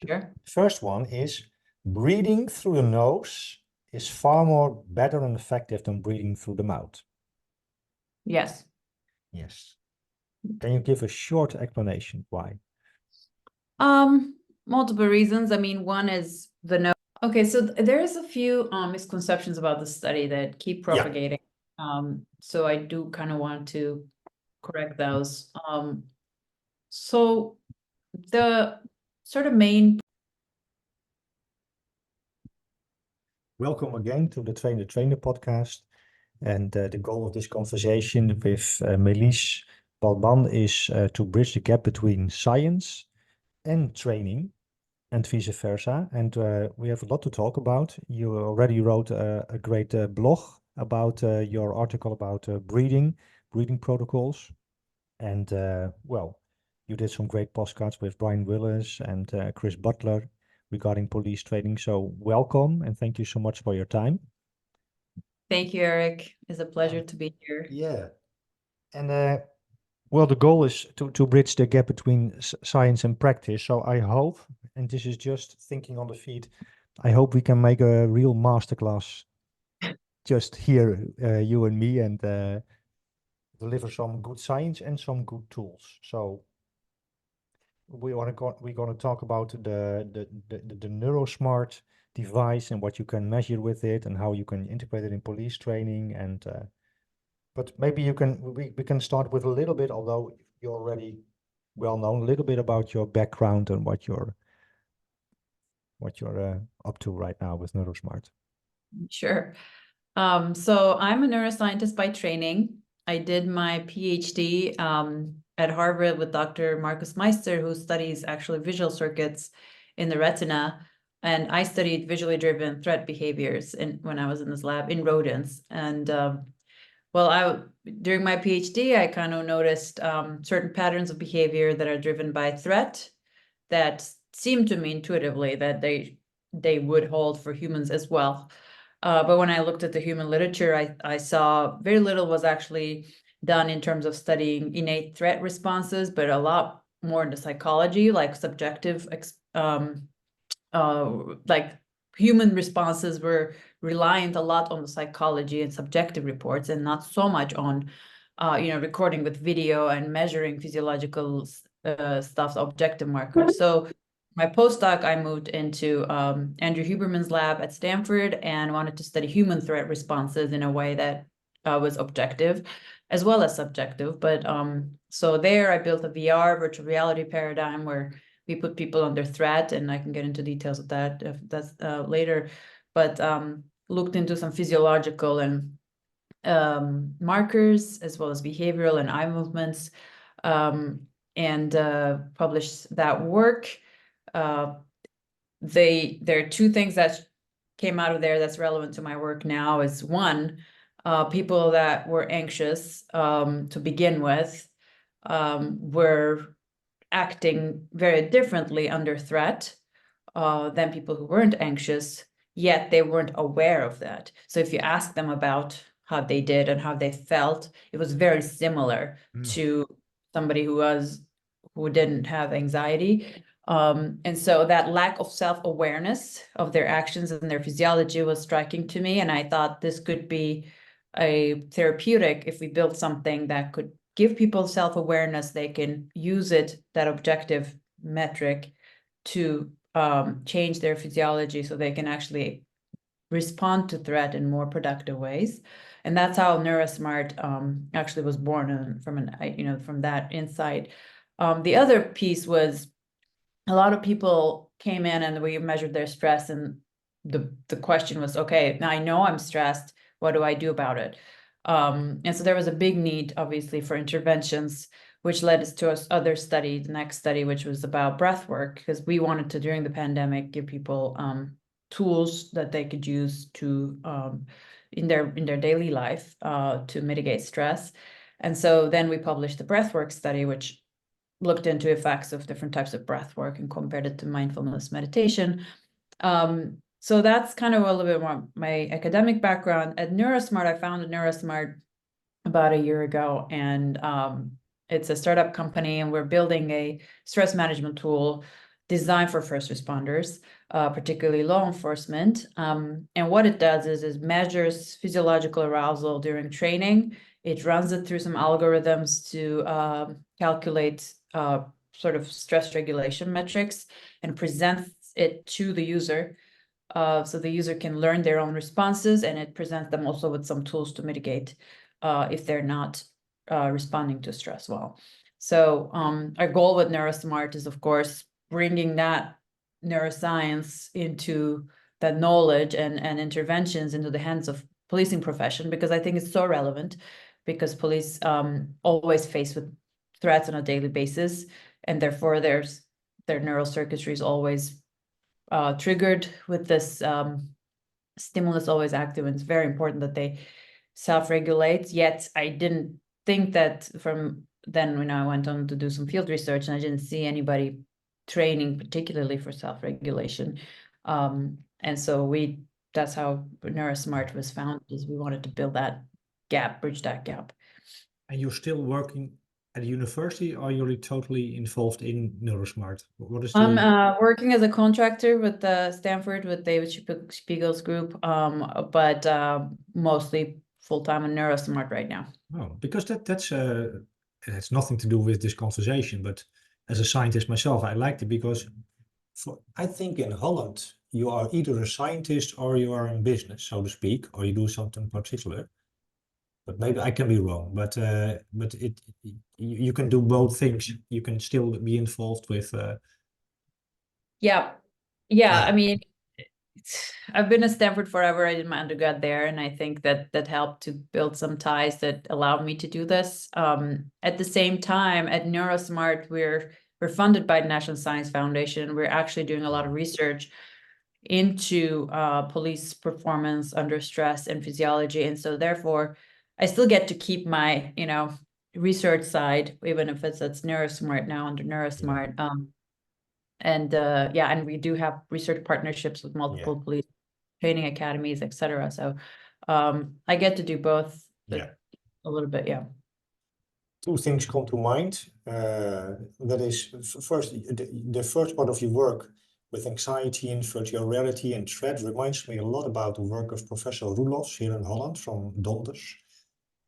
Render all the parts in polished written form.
Sure. First one is breathing through the nose is far more better and effective than breathing through the mouth. Yes. Yes. Can you give a short explanation why? Multiple reasons. I mean, one is the no. Okay, so there's a few misconceptions about the study that keep propagating. So I do kind of want to correct those. So the sort of main. Welcome again to the Train the Trainer podcast. And the goal of this conversation with Melis Balban is to bridge the gap between science and training and vice versa. And we have a lot to talk about. You already wrote a great blog about your article about breathing protocols. And well, you did some great podcasts with Brian Willis and Chris Butler regarding police training. So welcome and thank you so much for your time. Thank you, Eric. It's a pleasure to be here. Yeah. And well, the goal is to bridge the gap between science and practice. So I hope, and this is just thinking on the feet, I hope we can make a real masterclass just here, you and me, and deliver some good science and some good tools. So we're going to talk about the NeuroSmart device and what you can measure with it and how you can integrate it in police training. And but maybe we can start with a little bit, although you're already well known, a little bit about your background and what you're up to right now with NeuroSmart. Sure. So I'm a neuroscientist by training. I did my PhD at Harvard with Dr. Marcus Meister, who studies actually visual circuits in the retina. And I studied visually driven threat behaviors when I was in this lab in rodents. And during my PhD, I kind of noticed certain patterns of behavior that are driven by threat that seemed to me intuitively that they would hold for humans as well. But when I looked at the human literature, I saw very little was actually done in terms of studying innate threat responses, but a lot more in the psychology, like subjective, like human responses were reliant a lot on the psychology and subjective reports and not so much on, recording with video and measuring physiological stuff, objective markers. So my postdoc, I moved into Andrew Huberman's lab at Stanford and wanted to study human threat responses in a way that was objective as well as subjective. But so there I built a VR, virtual reality paradigm where we put people under threat, and I can get into details of that if that's later. But looked into some physiological and markers as well as behavioral and eye movements, and published that work. There are two things that came out of there that's relevant to my work now. Is one, people that were anxious to begin with were acting very differently under threat than people who weren't anxious, yet they weren't aware of that. So if you ask them about how they did and how they felt, it was very similar to somebody who didn't have anxiety. And so that lack of self-awareness of their actions and their physiology was striking to me. And I thought this could be a therapeutic if we built something that could give people self-awareness. They can use it, that objective metric, to change their physiology so they can actually respond to threat in more productive ways. And that's how NeuroSmart actually was born from that insight. The other piece was a lot of people came in and we measured their stress, and the question was, okay, now I know I'm stressed, what do I do about it? And so there was a big need, obviously, for interventions, which led us to other study, the next study, which was about breath work, because we wanted to, during the pandemic, give people tools that they could use to in their daily life to mitigate stress. And so then we published the breathwork study, which looked into effects of different types of breath work and compared it to mindfulness meditation. So that's kind of a little bit more my academic background. At NeuroSmart, I founded NeuroSmart about a year ago, and it's a startup company, and we're building a stress management tool designed for first responders, particularly law enforcement. And what it does is it measures physiological arousal during training. It runs it through some algorithms to calculate sort of stress regulation metrics and presents it to the user. So the user can learn their own responses, and it presents them also with some tools to mitigate if they're not responding to stress well. So our goal with NeuroSmart is, of course, bringing that neuroscience into that knowledge and interventions into the hands of policing profession, because I think it's so relevant, because police always faced with threats on a daily basis, and therefore their neural circuitry is always triggered with this stimulus always active, and it's very important that they self-regulate. Yet I didn't think that from then when I went on to do some field research, and I didn't see anybody training particularly for self-regulation. And so that's how NeuroSmart was founded, is we wanted to build that gap, bridge that gap. And you're still working at a university, or you're totally involved in NeuroSmart? What is the... I'm working as a contractor with Stanford, with David Spiegel's group, but mostly full-time in NeuroSmart right now. Oh, because that's it has nothing to do with this conversation, but as a scientist myself, I liked it because I think in Holland, you are either a scientist or you are in business, so to speak, or you do something particular. But maybe I can be wrong, but you can do both things. You can still be involved with. Yeah. I mean, I've been at Stanford forever. I did my undergrad there, and I think that helped to build some ties that allowed me to do this. At the same time, at NeuroSmart, we're funded by the National Science Foundation. We're actually doing a lot of research into police performance under stress and physiology, and so therefore I still get to keep my research side, even if it's NeuroSmart now under NeuroSmart. And we do have research partnerships with multiple police training academies, etc. So I get to do both a little bit. Two things come to mind. That is, first, the first part of your work with anxiety and virtual reality and threat reminds me a lot about the work of Professor Roelofs here in Holland from Donders.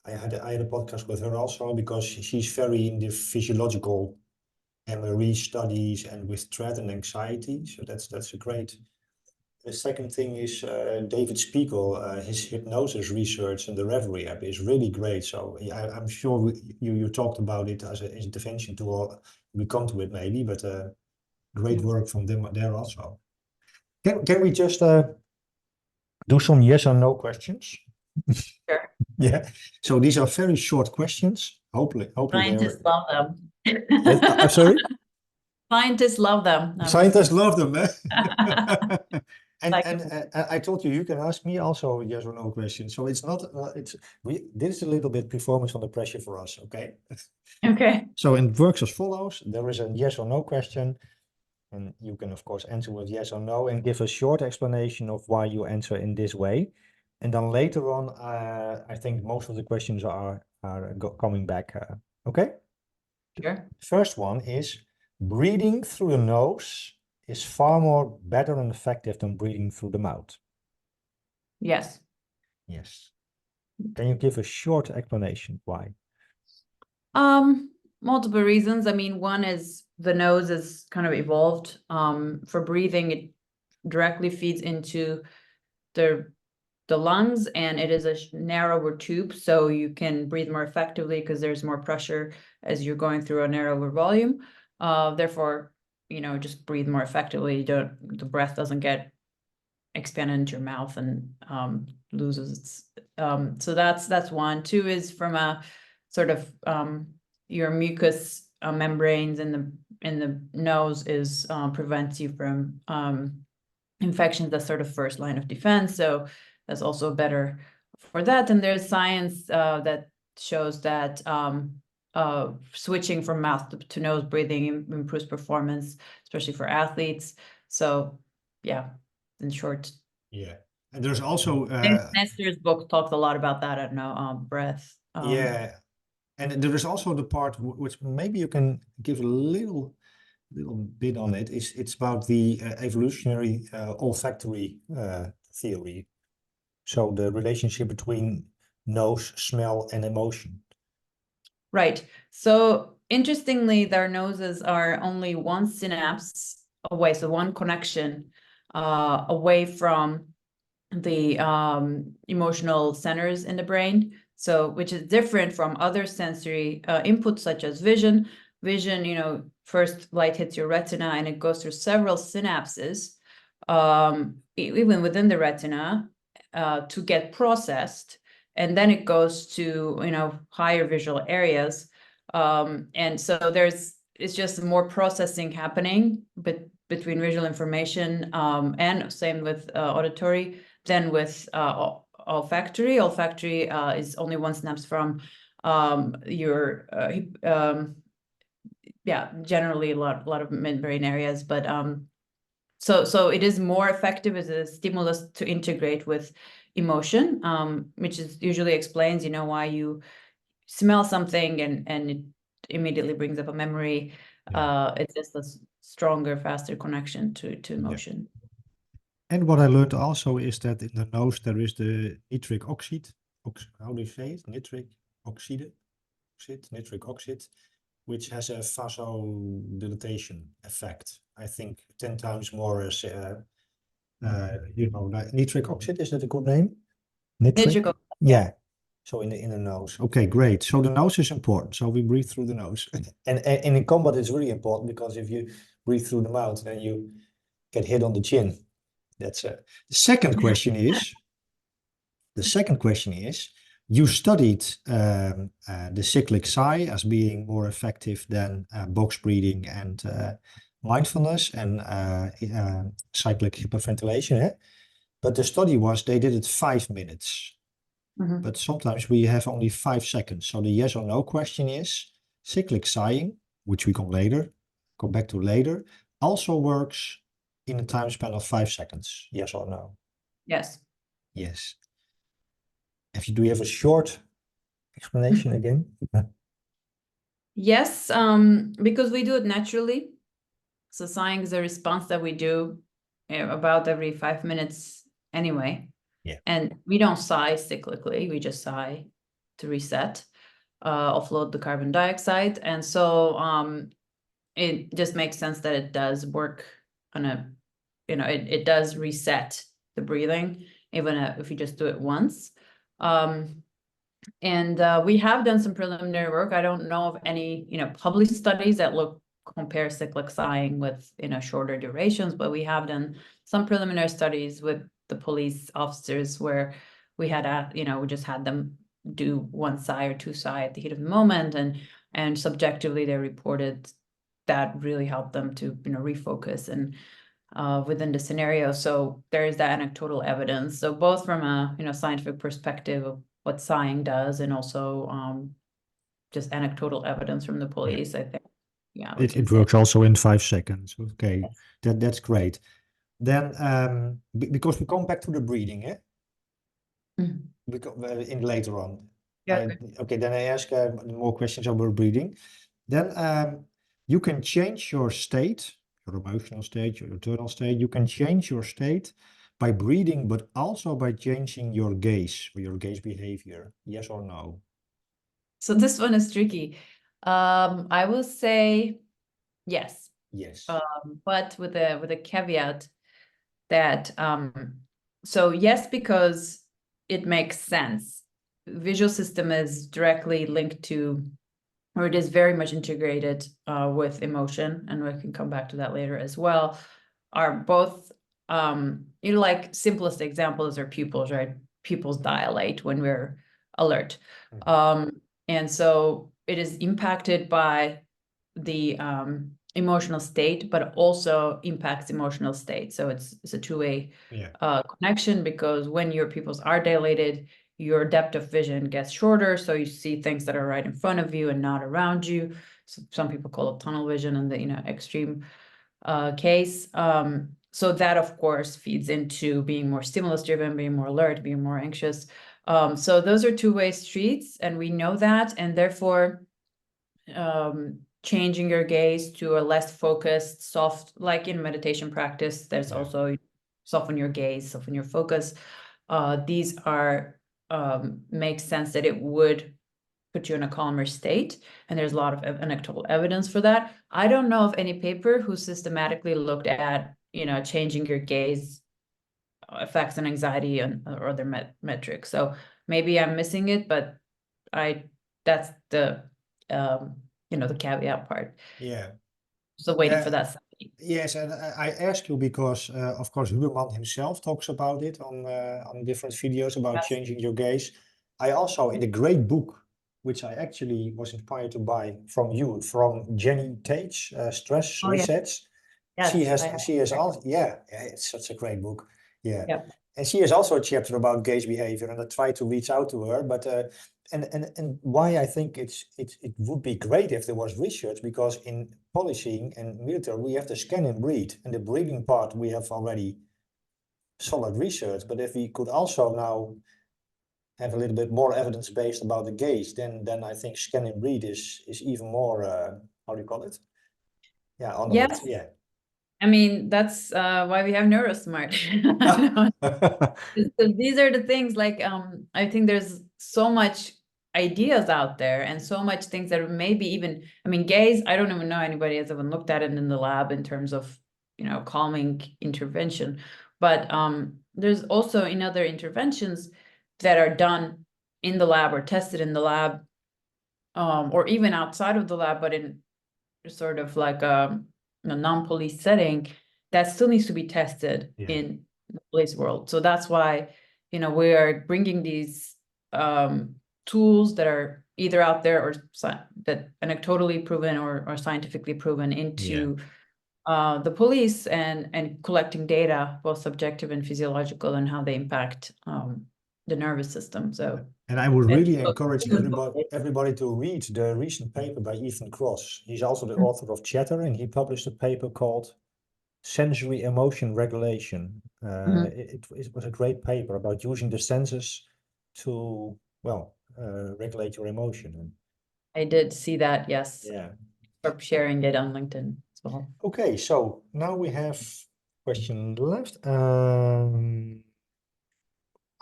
I had a podcast with her also, because she's very in the physiological MRE studies and with threat and anxiety. So that's a great. The second thing is David Spiegel, his hypnosis research and the Reverie app is really great. So I'm sure you talked about it as an intervention tool. We come to it maybe, but great work from them there also. Can we just do some yes or no questions? Sure. Yeah. So these are very short questions. Hopefully Scientists love them. I'm sorry? Scientists love them. Scientists love them, eh? And I told you can ask me also yes or no questions. So it's not this is a little bit performance under pressure for us, okay? Okay. So it works as follows. There is a yes or no question, and you can of course answer with yes or no and give a short explanation of why you answer in this way. And then later on, I think most of the questions are coming back. Okay. Sure. First one is breathing through the nose is far more better and effective than breathing through the mouth. Yes. Yes. Can you give a short explanation why? Multiple reasons. I mean, one is the nose is kind of evolved for breathing. It directly feeds into the lungs, and it is a narrower tube, so you can breathe more effectively because there's more pressure as you're going through a narrower volume. Therefore, just breathe more effectively. The breath doesn't get expanded into your mouth and loses its. So that's one. Two is from a sort of your mucous membranes in the nose is prevents you from infections. That's sort of first line of defense. So that's also better for that. And there's science that shows that switching from mouth to nose breathing improves performance, especially for athletes. So yeah, in short. Yeah. And there's also Nestor's book talks a lot about that. I don't know, breath. Yeah. And there is also the part which maybe you can give a little little bit on it. It's about the evolutionary olfactory theory. So the relationship between nose, smell, and emotion. Right. So interestingly, their noses are only one synapse away, so one connection away from the emotional centers in the brain. So, which is different from other sensory inputs such as vision. Vision, you know, first light hits your retina and it goes through several synapses, even within the retina, to get processed. And then it goes to, you know, higher visual areas. And so it's just more processing happening between visual information and same with auditory than with olfactory. Olfactory is only one synapse from your generally a lot of midbrain areas, but so it is more effective as a stimulus to integrate with emotion, which is usually explains, you know, why you smell something and it immediately brings up a memory. It's just a stronger, faster connection to emotion. And what I learned also is that in the nose there is the nitric oxide. How do you say it? Nitric oxide, nitric oxide, which has a vasodilatation effect. I think 10 times more as nitric oxide. Is that a good name? Nitric oxide. Yeah. So in the nose. Okay, great. So the nose is important. So we breathe through the nose. and in combat it's really important because if you breathe through the mouth, then you get hit on the chin. That's the second question is. The second question is, you studied the cyclic sigh as being more effective than box breathing and mindfulness and cyclic hyperventilation. Eh? But the study was they did it 5 minutes. Mhm. But sometimes we have only 5 seconds. So the yes or no question is, cyclic sighing, which we come back to later, also works in a time span of 5 seconds. Yes or no? Yes. Yes. Do you have a short explanation again? Yes, because we do it naturally. So sighing is a response that we do about every 5 minutes anyway. Yeah. And we don't sigh cyclically, we just sigh to reset, offload the carbon dioxide. And so it just makes sense that it does work on a, you know, it does reset the breathing, even if you just do it once. And we have done some preliminary work. I don't know of any, you know, published studies that compare cyclic sighing with, you know, shorter durations, but we have done some preliminary studies with the police officers where we had, you know, we just had them do one sigh or two sigh at the heat of the moment, and subjectively they reported that really helped them to, you know, refocus and within the scenario. So there is that anecdotal evidence. So both from a, you know, scientific perspective of what sighing does, and also just anecdotal evidence from the police, I think. Yeah, It works also in 5 seconds. Okay, that's great. Then because we come back to the breathing, eh? Mhm. Because in later on. Yeah. Okay, then I ask more questions about breathing. Then you can change your state, your emotional state, your internal state. You can change your state by breathing, but also by changing your gaze or your gaze behavior. Yes or no? So this one is tricky. I will say yes. Yes. But with a caveat that so yes, because it makes sense. Visual system is directly linked to, or it is very much integrated with emotion, and we can come back to that later as well, are both, you know, like simplest examples are pupils, right? Pupils dilate when we're alert. And so it is impacted by the emotional state, but also impacts emotional state. So it's a two-way connection, because when your pupils are dilated, your depth of vision gets shorter, so you see things that are right in front of you and not around you. So some people call it tunnel vision in the, you know, extreme case. So that of course feeds into being more stimulus driven, being more alert, being more anxious. So those are two-way streets, and we know that, and therefore changing your gaze to a less focused, soft, like in meditation practice, there's also soften your gaze, soften your focus. These are, makes sense that it would put you in a calmer state. And there's a lot of anecdotal evidence for that. I don't know of any paper who systematically looked at, changing your gaze effects on anxiety and or other metrics. So maybe I'm missing it, but that's the, the caveat part. Yeah. So waiting for that study. Yes, and I ask you because, of course, Huberman himself talks about it on different videos about Yes. changing your gaze. I also, in the great book, which I actually was inspired to buy from you, from Jenny Tate's Stress Oh, yeah. Resets. Yes, She has also, yeah, it's such a great book. Yeah. Yeah. And she has also a chapter about gaze behavior, and I try to reach out to her, but and why I think it would be great if there was research, because in policing and military we have the scan and breathe, and the breathing part we have already solid research. But if we could also now have a little bit more evidence based about the gaze, then I think scan and breathe is even more how do you call it? Yeah, on Yes. it. Yeah. I mean, that's why we have Neurosmart. So these are the things, like, I think there's so much ideas out there and so much things that maybe even, I mean, gaze, I don't even know anybody has ever looked at it in the lab in terms of, calming intervention. But there's also in other interventions that are done in the lab or tested in the lab, or even outside of the lab, but in sort of like a non-police setting, that still needs to be tested in the police world. So that's why, we are bringing these tools that are either out there or that anecdotally proven or scientifically proven into the police, and collecting data, both subjective and physiological, and how they impact the nervous system. So. And I would really encourage everybody to read the recent paper by Ethan Cross. He's also the author of Chatter, and he published a paper called Sensory Emotion Regulation. It was a great paper about using the senses to, regulate your emotion. I did see that, yes. Yeah. For sharing it on LinkedIn as well. Okay, so now we have question left.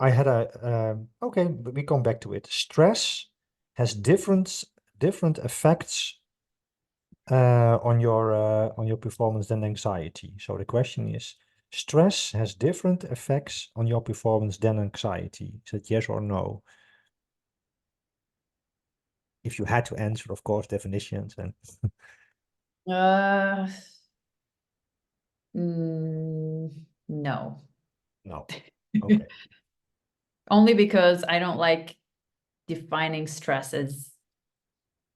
I had okay, but we come back to it. Stress has different effects on your performance than anxiety. So the question is, stress has different effects on your performance than anxiety. Is it yes or no? If you had to answer, of course, definitions and. No. No. Okay. Only because I don't like defining stress as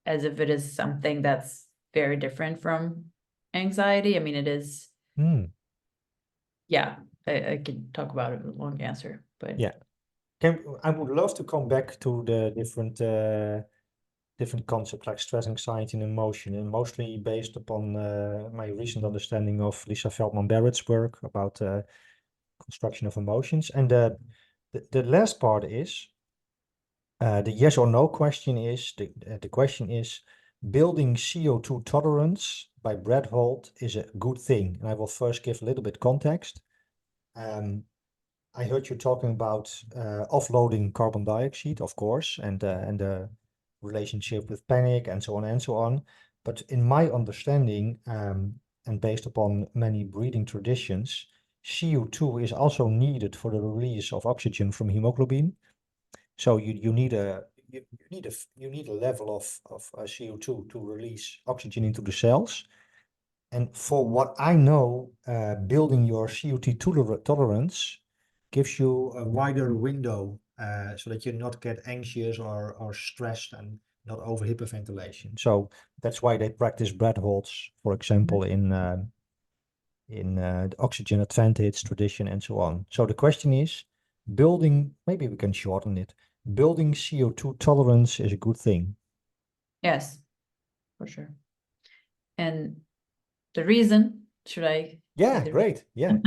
if it is something that's very different from anxiety. I mean, it is. Yeah, I could talk about it with a long answer, but yeah. I would love to come back to the different concepts like stress, anxiety, and emotion, and mostly based upon my recent understanding of Lisa Feldman Barrett's work about construction of emotions. And the last part is the yes or no question is the question is, building CO2 tolerance by Brad Holt is a good thing. And I will first give a little bit context. I heard you talking about offloading carbon dioxide, of course, and the relationship with panic and so on and so on. But in my understanding, and based upon many breathing traditions, CO2 is also needed for the release of oxygen from hemoglobin. So you need a level of CO2 to release oxygen into the cells. And for what I know, building your CO2 tolerance gives you a wider window so that you not get anxious or stressed and not over hyperventilation. So that's why they practice Brad Holt's, for example, in the oxygen advantage tradition and so on. So the question is, maybe we can shorten it, building CO2 tolerance is a good thing. Yes, for sure. And the reason, should I? Yeah, great. Yeah.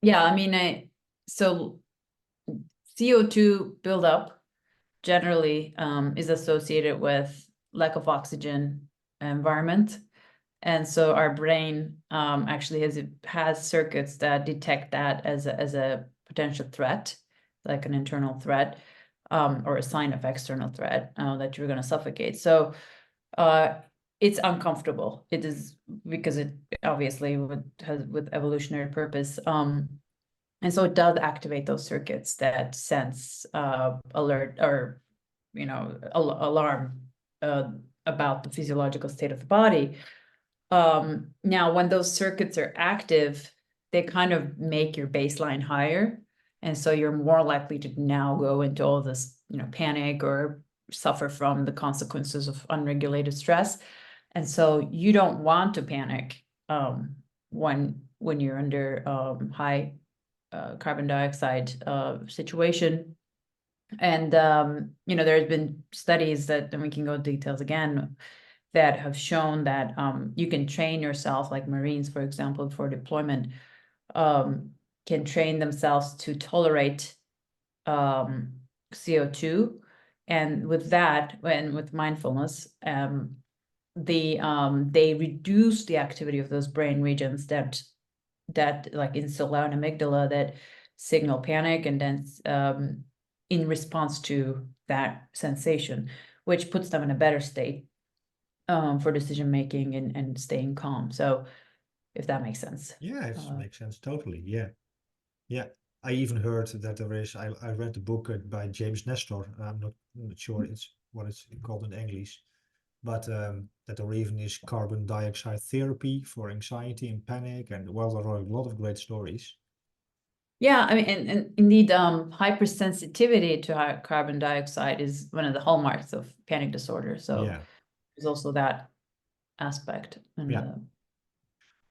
Yeah, I mean, so CO2 buildup generally is associated with lack of oxygen environment. And so our brain actually has circuits that detect that as a potential threat, like an internal threat, or a sign of external threat, that you're going to suffocate. So it's uncomfortable. It is, because it obviously with evolutionary purpose. And so it does activate those circuits that sense alert, or alarm about the physiological state of the body. Now, when those circuits are active, they kind of make your baseline higher. And so you're more likely to now go into all this, panic or suffer from the consequences of unregulated stress. And so you don't want to panic when you're under high carbon dioxide situation. And there's been studies that, and we can go into details again, that have shown that you can train yourself, like Marines, for example, for deployment, can train themselves to tolerate CO2. And with that, and with mindfulness, they reduce the activity of those brain regions that like insula and amygdala, that signal panic, and then in response to that sensation, which puts them in a better state for decision making and staying calm. So if that makes sense. Yeah, it makes sense totally. Yeah. I even heard that there is. I read the book by James Nestor. I'm not sure it's what it's called in English, but that there even is carbon dioxide therapy for anxiety and panic, and well, there are a lot of great stories. Yeah, I mean, and indeed, hypersensitivity to carbon dioxide is one of the hallmarks of panic disorder. So Yeah. there's also that aspect. And Yeah.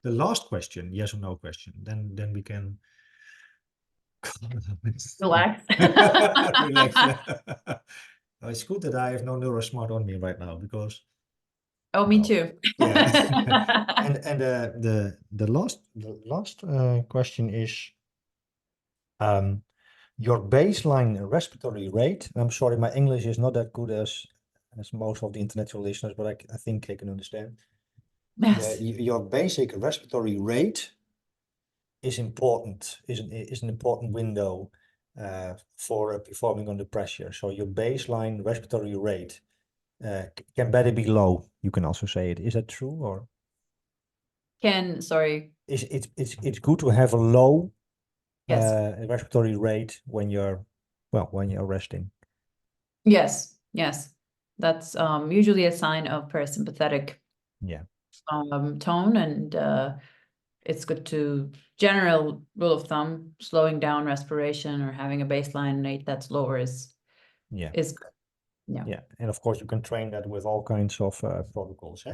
The last question, yes or no question, then we can relax. relax. Yeah. It's good that I have no neurosmart on me right now, because Oh, me too. Yeah. and the last question is your baseline respiratory rate. I'm sorry, my English is not that good as most of the international listeners, but I think they can understand. Yes. Your basic respiratory rate is important, is an important window for performing under pressure. So your baseline respiratory rate can better be low. You can also say it. Is that true, or? Sorry. It's good to have a low Yes. respiratory rate when you're resting. Yes. That's usually a sign of parasympathetic tone, and it's good to, general rule of thumb, slowing down respiration or having a baseline rate that's lower is good. Yeah, and of course you can train that with all kinds of protocols.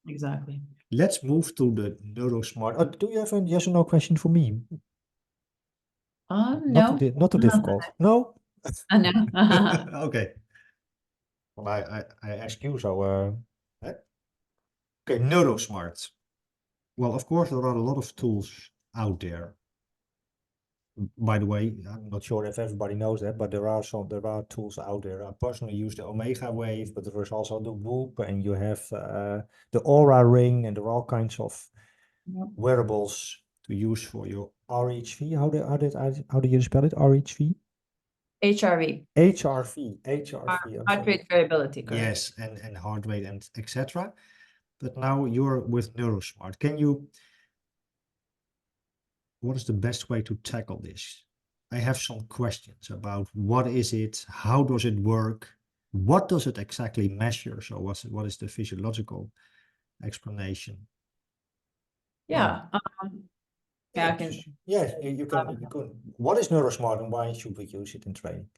Exactly. Let's move to the neurosmart. Do you have a yes or no question for me? No. Not too difficult. No. No. Okay. Well, I ask you, so Okay, neurosmart. Well, of course, there are a lot of tools out there. By the way, I'm not sure if everybody knows that, but there are tools out there. I personally use the Omega Wave, but there is also the Whoop, and you have the Aura Ring, and there are all kinds of wearables to use for your RHV. How do you spell it? RHV? HRV. HRV. Heart rate variability, correct? yes, and heart rate and etc. But now you're with neurosmart. What is the best way to tackle this? I have some questions about what is it, how does it work, what does it exactly measure? So what is the physiological explanation? Yeah. Yeah, I can. yes, you can. What is neurosmart, and why should we use it in training?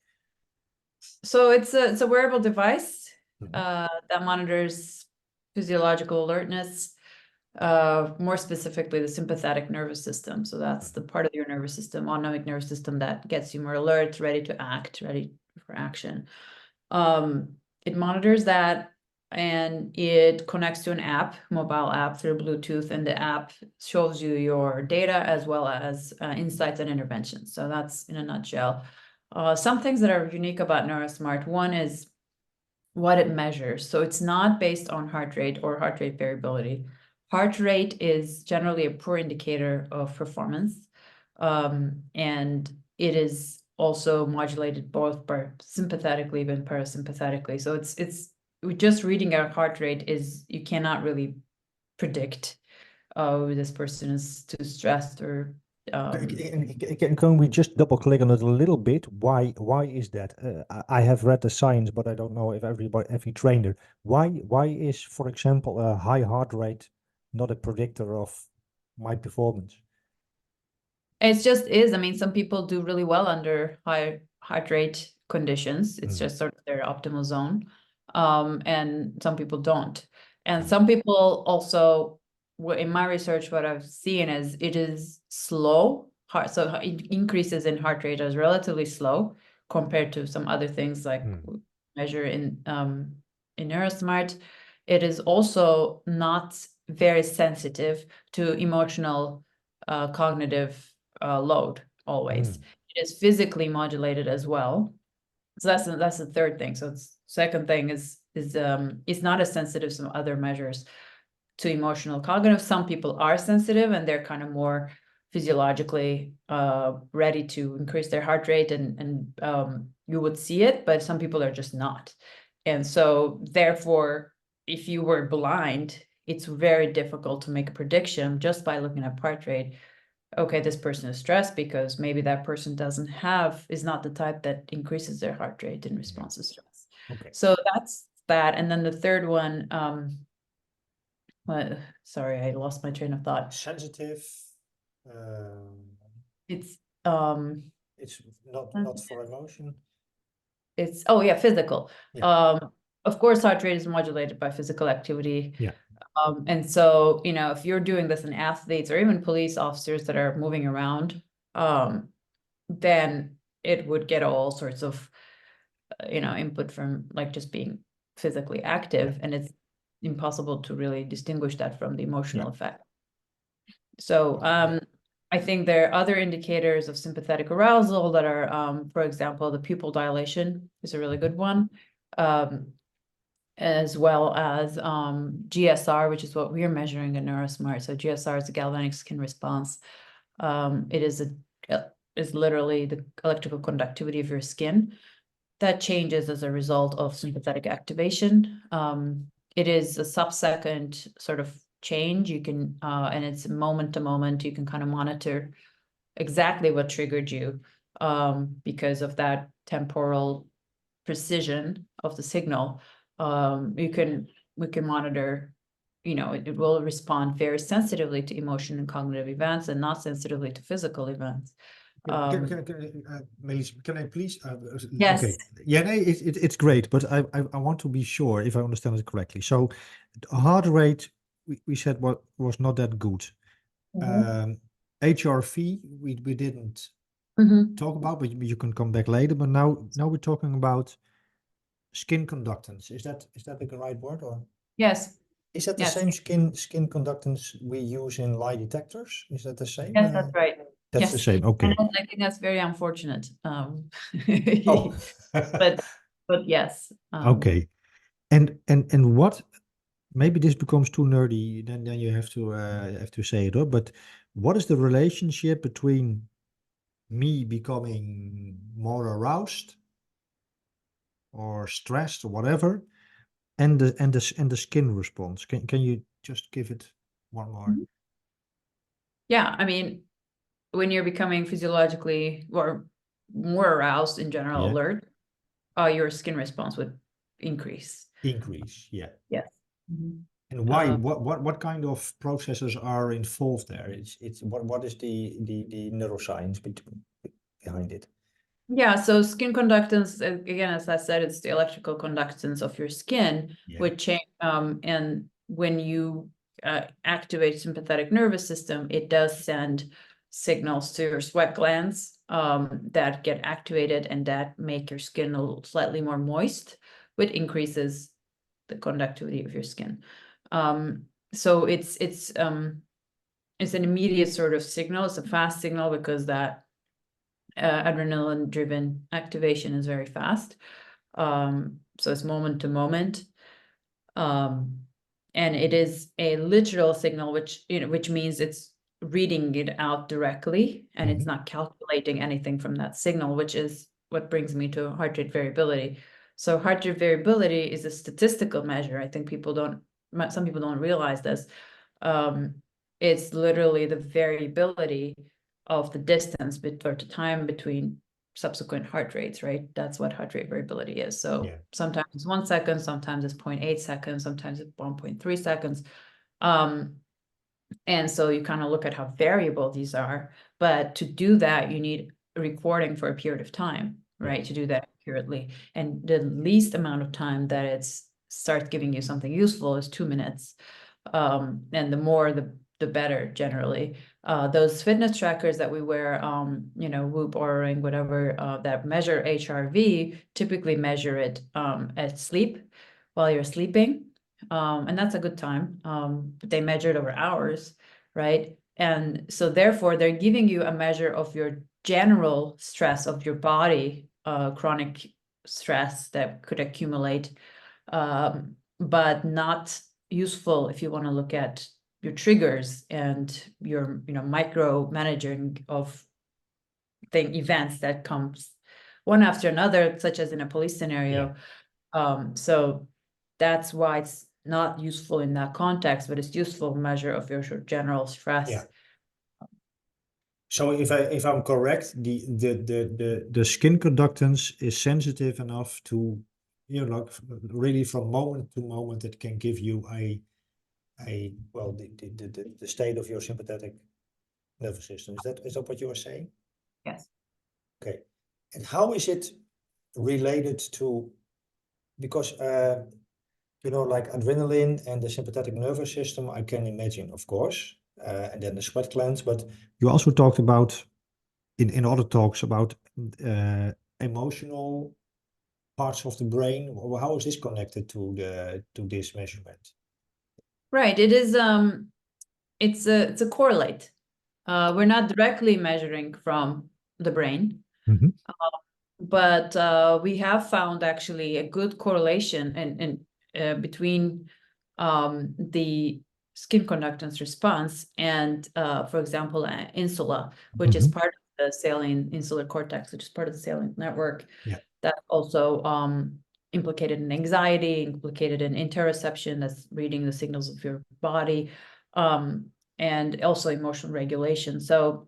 So it's a wearable device that monitors physiological alertness, more specifically the sympathetic nervous system. So that's the part of your nervous system, autonomic nervous system, that gets you more alert, ready to act, ready for action. It monitors that, and it connects to an app, mobile app, through Bluetooth, and the app shows you your data as well as insights and interventions. So that's in a nutshell. Some things that are unique about neurosmart. One is what it measures. So it's not based on heart rate or heart rate variability. Heart rate is generally a poor indicator of performance. And it is also modulated both sympathetically and parasympathetically. So it's just reading our heart rate is, you cannot really predict, oh, this person is too stressed or Can we just double click on it a little bit? Why is that? I have read the science, but I don't know if every trainer. Why is, for example, a high heart rate not a predictor of my performance? It just is. I mean, some people do really well under high heart rate conditions. It's just sort of their optimal zone. And some people don't. And some people also, in my research, what I've seen is it is slow. So increases in heart rate is relatively slow compared to some other things like measure in Neurosmart. It is also not very sensitive to emotional, cognitive load always. It is physically modulated as well. So that's the third thing. So it's second thing is it's not as sensitive as some other measures to emotional cognitive. Some people are sensitive and they're kind of more physiologically ready to increase their heart rate and you would see it, but some people are just not. And so therefore, if you were blind, it's very difficult to make a prediction just by looking at heart rate. Okay, this person is stressed because maybe that person is not the type that increases their heart rate in response to stress. Okay. So that's that. And then the third one, sorry, I lost my train of thought. Sensitive. It's It's not for emotion. it's oh yeah, physical. Yeah. Of course, heart rate is modulated by physical activity. Yeah. And so, if you're doing this in athletes or even police officers that are moving around, then it would get all sorts of, input from like just being physically active, and it's impossible to really distinguish that from the emotional effect. So, I think there are other indicators of sympathetic arousal that are, for example, the pupil dilation is a really good one. As well as GSR, which is what we are measuring in Neurosmart. So GSR is a galvanic skin response. It is literally the electrical conductivity of your skin that changes as a result of sympathetic activation. It is a sub-second sort of change. You can, and it's moment to moment. You can kind of monitor exactly what triggered you because of that temporal precision of the signal. We can monitor, it will respond very sensitively to emotion and cognitive events and not sensitively to physical events. Melis, can I please? Yes. Okay. Yeah, no, it's great, but I want to be sure if I understand it correctly. So, heart rate we said was not that good. HRV we didn't talk about, but you can come back later. But now we're talking about skin conductance. Is that the right word, or? Yes. Is that the same skin conductance we use in lie detectors? Is that the same? Yes, that's right. That's the same. Okay. And I think that's very unfortunate. Oh. but yes. Okay. And what? Maybe this becomes too nerdy. Then you have to say it up. But what is the relationship between me becoming more aroused or stressed or whatever, and the skin response? Can you just give it one more? Yeah, I mean, when you're becoming physiologically or more aroused in general, alert, your skin response would increase. Increase, yeah. Yes. And why? What kind of processes are involved there? It's what is the neuroscience behind it? Yeah, so skin conductance, again, as I said, it's the electrical conductance of your skin, which change, and when you activate sympathetic nervous system, it does send signals to your sweat glands that get activated and that make your skin slightly more moist, which increases the conductivity of your skin. So it's an immediate sort of signal. It's a fast signal because that adrenaline driven activation is very fast. So it's moment to moment. And it is a literal signal, which means it's reading it out directly, and it's not calculating anything from that signal, which is what brings me to heart rate variability. So heart rate variability is a statistical measure. I think some people don't realize this. It's literally the variability of the distance or the time between subsequent heart rates, right? That's what heart rate variability is. So sometimes it's 1 second, sometimes it's 0.8 seconds, sometimes it's 1.3 seconds. And so you kind of look at how variable these are. But to do that, you need a recording for a period of time, right? To do that accurately. And the least amount of time that it starts giving you something useful is 2 minutes. And the more, the better generally. Those fitness trackers that we wear, Whoop, or Ring, whatever, that measure HRV, typically measure it at sleep, while you're sleeping. And that's a good time. But they measure it over hours, right? And so therefore they're giving you a measure of your general stress of your body, chronic stress that could accumulate, but not useful if you want to look at your triggers and your micro managing of events that comes one after another, such as in a police scenario. So that's why it's not useful in that context, but it's useful measure of your general stress. So if I'm correct, the skin conductance is sensitive enough to, really from moment to moment, it can give you the state of your sympathetic nervous system. Is that what you are saying? Yes. Okay. And how is it related to, because like adrenaline and the sympathetic nervous system, I can imagine, of course, and then the sweat glands, but you also talked about in other talks about emotional parts of the brain. How is this connected to this measurement? Right. It is it's a correlate. We're not directly measuring from the brain, but we have found actually a good correlation and between the skin conductance response and, for example, insula, which is part of the salient insular cortex, which is part of the salient network. That's also implicated in anxiety, implicated in interoception, that's reading the signals of your body, and also emotional regulation. So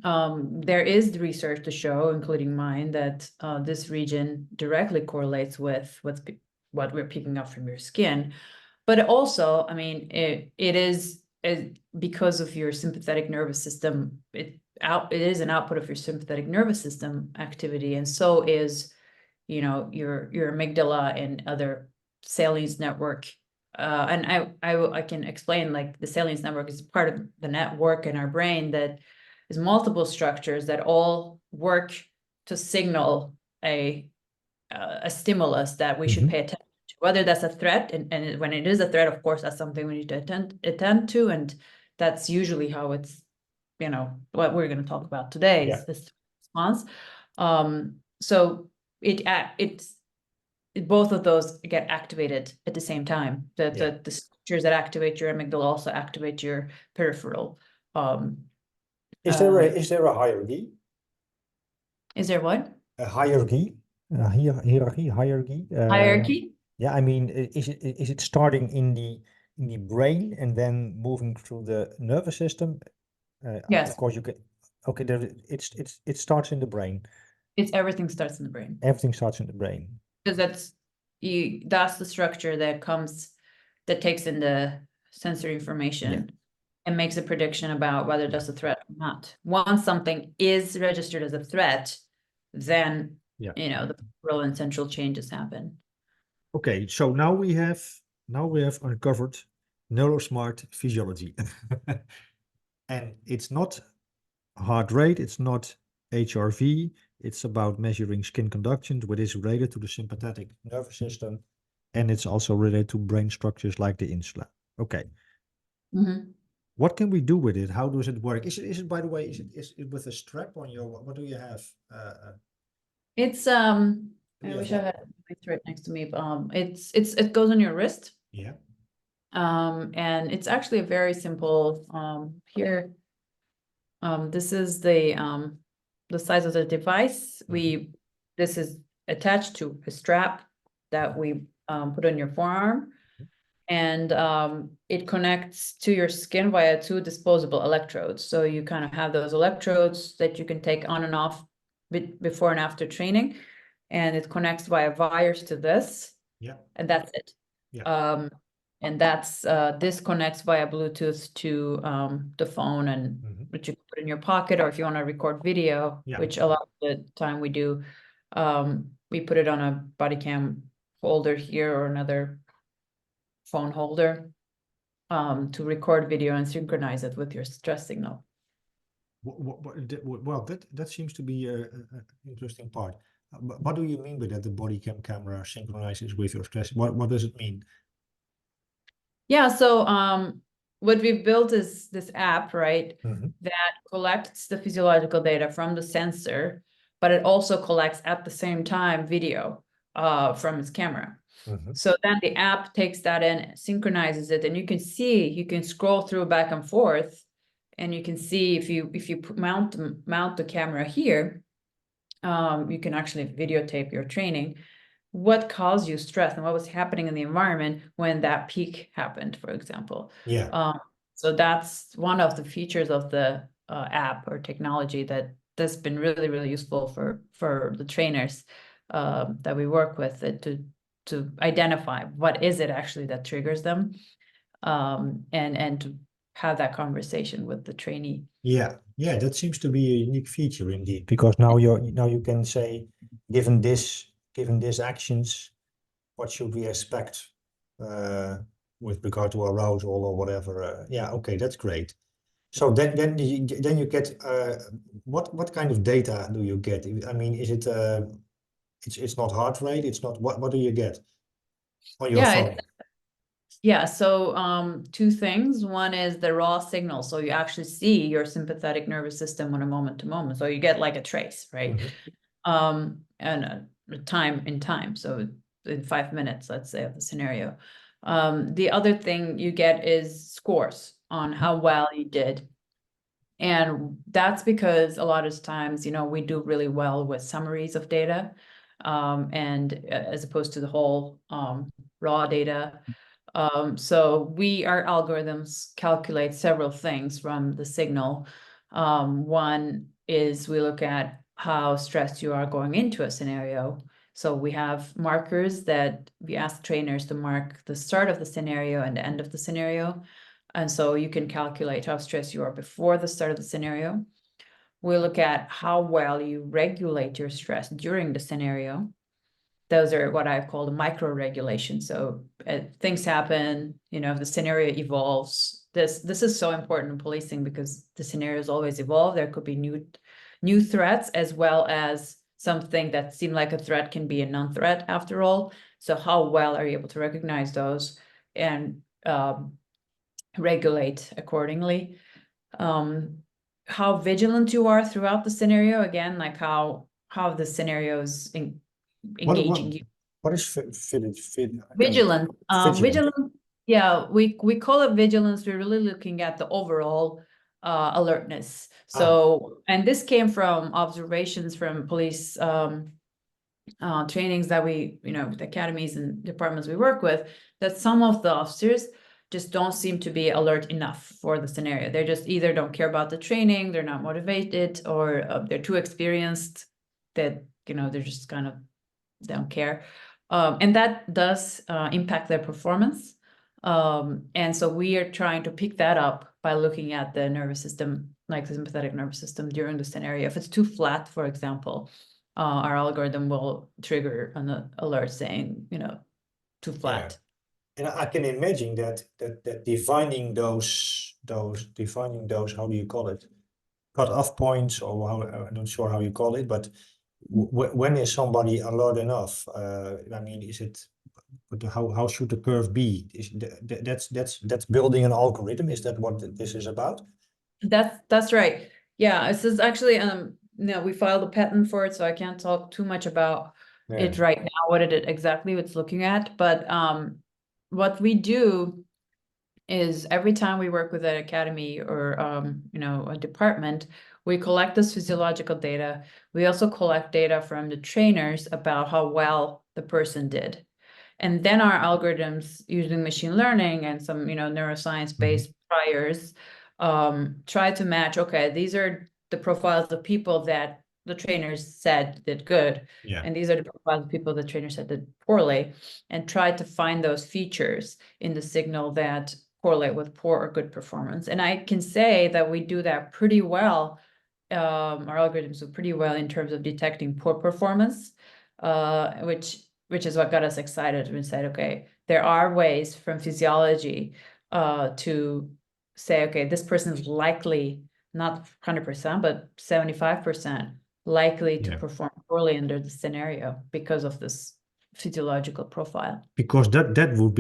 there is the research to show, including mine, that this region directly correlates with what we're picking up from your skin. But also, I mean, it is because of your sympathetic nervous system, it is an output of your sympathetic nervous system activity, and so is, your amygdala and other salience network. And I can explain, like, the salience network is part of the network in our brain that is multiple structures that all work to signal a stimulus that we should pay attention to, whether that's a threat, and when it is a threat, of course, that's something we need to attend to, and that's usually how it's, what we're going to talk about today is this response. So it's both of those get activated at the same time. The structures that activate your amygdala also activate your peripheral. Is there a hierarchy? Is there what? A hierarchy? Hierarchy? Hierarchy? Yeah, I mean, is it starting in the brain and then moving through the nervous system? Yes. Of course you can. Okay, it starts in the brain. Everything starts in the brain. Everything starts in the brain. Because that's the structure that takes in the sensory information and makes a prediction about whether there's a threat or not. Once something is registered as a threat, then the peripheral and central changes happen. Okay, so now we have uncovered neurosmart physiology. And it's not heart rate, it's not HRV, it's about measuring skin conduction, which is related to the sympathetic nervous system, and it's also related to brain structures like the insula. Okay. What can we do with it? How does it work? Is it by the way, is it with a strap on your, what do you have? It's I Yeah, wish I well, had it right next to me. It goes on your wrist. yeah. And it's actually a very simple, here. This is the size of the device. This is attached to a strap that we put on your forearm, and it connects to your skin via 2 disposable electrodes. So you kind of have those electrodes that you can take on and off before and after training, and it connects via wires to this, Yeah. and that's it. Yeah. And that's this connects via Bluetooth to the phone, and which you can put in your pocket, or if you want to record video, Yeah. which a lot of the time we do, we put it on a body cam holder here or another phone holder to record video and synchronize it with your stress signal. Well, that seems to be an interesting part. But what do you mean by that? The body camera synchronizes with your stress. What does it mean? Yeah, so what we've built is this app, right, Mhm. that collects the physiological data from the sensor, but it also collects at the same time video from its camera. Mhm. So then the app takes that in, synchronizes it, and you can scroll through back and forth, and you can see if you mount the camera here, you can actually videotape your training, what caused you stress and what was happening in the environment when that peak happened, for example. Yeah. So that's one of the features of the app or technology that's been really, really useful for the trainers that we work with, to identify what is it actually that triggers them, and to have that conversation with the trainee. Yeah. Yeah. That seems to be a unique feature indeed, because now you can say, given these actions, what should we expect with regard to arousal or whatever? Yeah. Okay. That's great. So then you get what kind of data do you get? I mean, is it it's not heart rate, it's not what do you get on your phone? Yeah, so 2 things. One is the raw signal. So you actually see your sympathetic nervous system on a moment to moment. So you get like a trace, right? And a time in time. So in 5 minutes, let's say, of the scenario. The other thing you get is scores on how well you did. And that's because a lot of times, we do really well with summaries of data, and as opposed to the whole raw data. So our algorithms calculate several things from the signal. One is we look at how stressed you are going into a scenario. So we have markers that we ask trainers to mark the start of the scenario and the end of the scenario. And so you can calculate how stressed you are before the start of the scenario. We look at how well you regulate your stress during the scenario. Those are what I call the micro regulation. So things happen, the scenario evolves. This is so important in policing because the scenarios always evolve. There could be new threats, as well as something that seemed like a threat can be a non-threat after all. So how well are you able to recognize those and regulate accordingly? How vigilant you are throughout the scenario, again, like how the scenarios engaging you. What is fit? Vigilant. Vigilant. Vigilant. Yeah, we call it vigilance. We're really looking at the overall alertness. So, and this came from observations from police trainings that the academies and departments we work with, that some of the officers just don't seem to be alert enough for the scenario. They just either don't care about the training, they're not motivated, or they're too experienced that, they're just kind of don't care. And that does impact their performance. And so we are trying to pick that up by looking at the nervous system, like the sympathetic nervous system during the scenario. If it's too flat, for example, our algorithm will trigger an alert saying, too flat. And I can imagine that defining those how do you call it, cut-off points, or how, I'm not sure how you call it, but when is somebody alert enough? I mean, is it, how should the curve be? That's building an algorithm. Is that what this is about? That's right. Yeah, this is actually we filed a patent for it, so I can't talk too much about it right now, what it exactly it's looking at. But what we do is every time we work with an academy or a department, we collect this physiological data. We also collect data from the trainers about how well the person did. And then our algorithms using machine learning and some, neuroscience-based priors, try to match, okay, these are the profiles of people that the trainers said did good. Yeah. And these are the profiles of people the trainer said did poorly, and try to find those features in the signal that correlate with poor or good performance. And I can say that we do that pretty well. Our algorithms do pretty well in terms of detecting poor performance, which is what got us excited and said, okay, there are ways from physiology to say, okay, this person is likely, not 100%, but 75% likely to perform poorly under the scenario because of this physiological profile. Because that would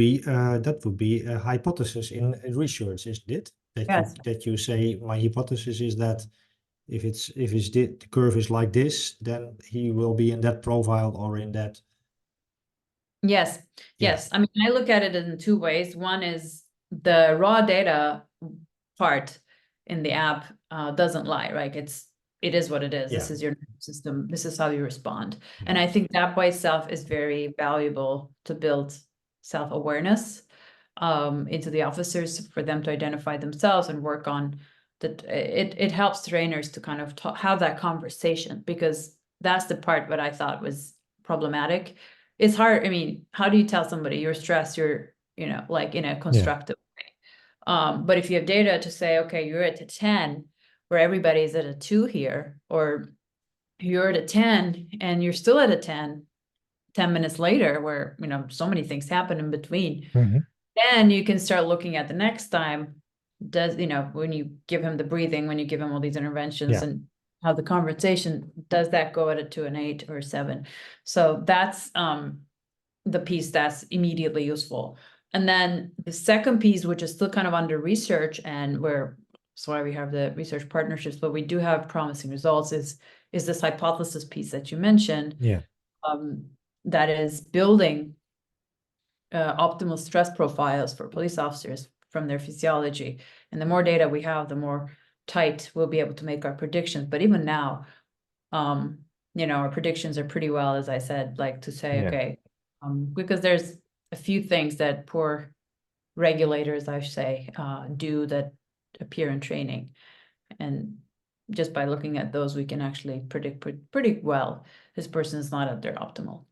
be a hypothesis in research, isn't it? Yes. That you say my hypothesis is that if the curve is like this, then he will be in that profile or in that. Yes. I mean, I look at it in two ways. One is the raw data part in the app doesn't lie, right? It is what it is. This is your system. This is how you respond. And I think that by itself is very valuable to build self-awareness into the officers for them to identify themselves and work on that. It helps trainers to kind of have that conversation, because that's the part what I thought was problematic. It's hard. I mean, how do you tell somebody you're stressed, you're, like in a constructive way? But if you have data to say, okay, you're at a 10 where everybody's at a 2 here, or you're at a 10 and you're still at a 10 minutes later, where, so many things happen in between, then you can start looking at the next time. When you give him the breathing, when you give him all these interventions and how the conversation, does that go to an 8 or 7? So that's the piece that's immediately useful. And then the second piece, which is still kind of under research, and that's why we have the research partnerships, but we do have promising results, is this hypothesis piece that you mentioned. That is building optimal stress profiles for police officers from their physiology. And the more data we have, the more tight we'll be able to make our predictions. But even now, our predictions are pretty well, as I said, like to say, okay, because there's a few things that poor regulators, I say, do that appear in training. And just by looking at those, we can actually predict pretty well this person is not at their optimal.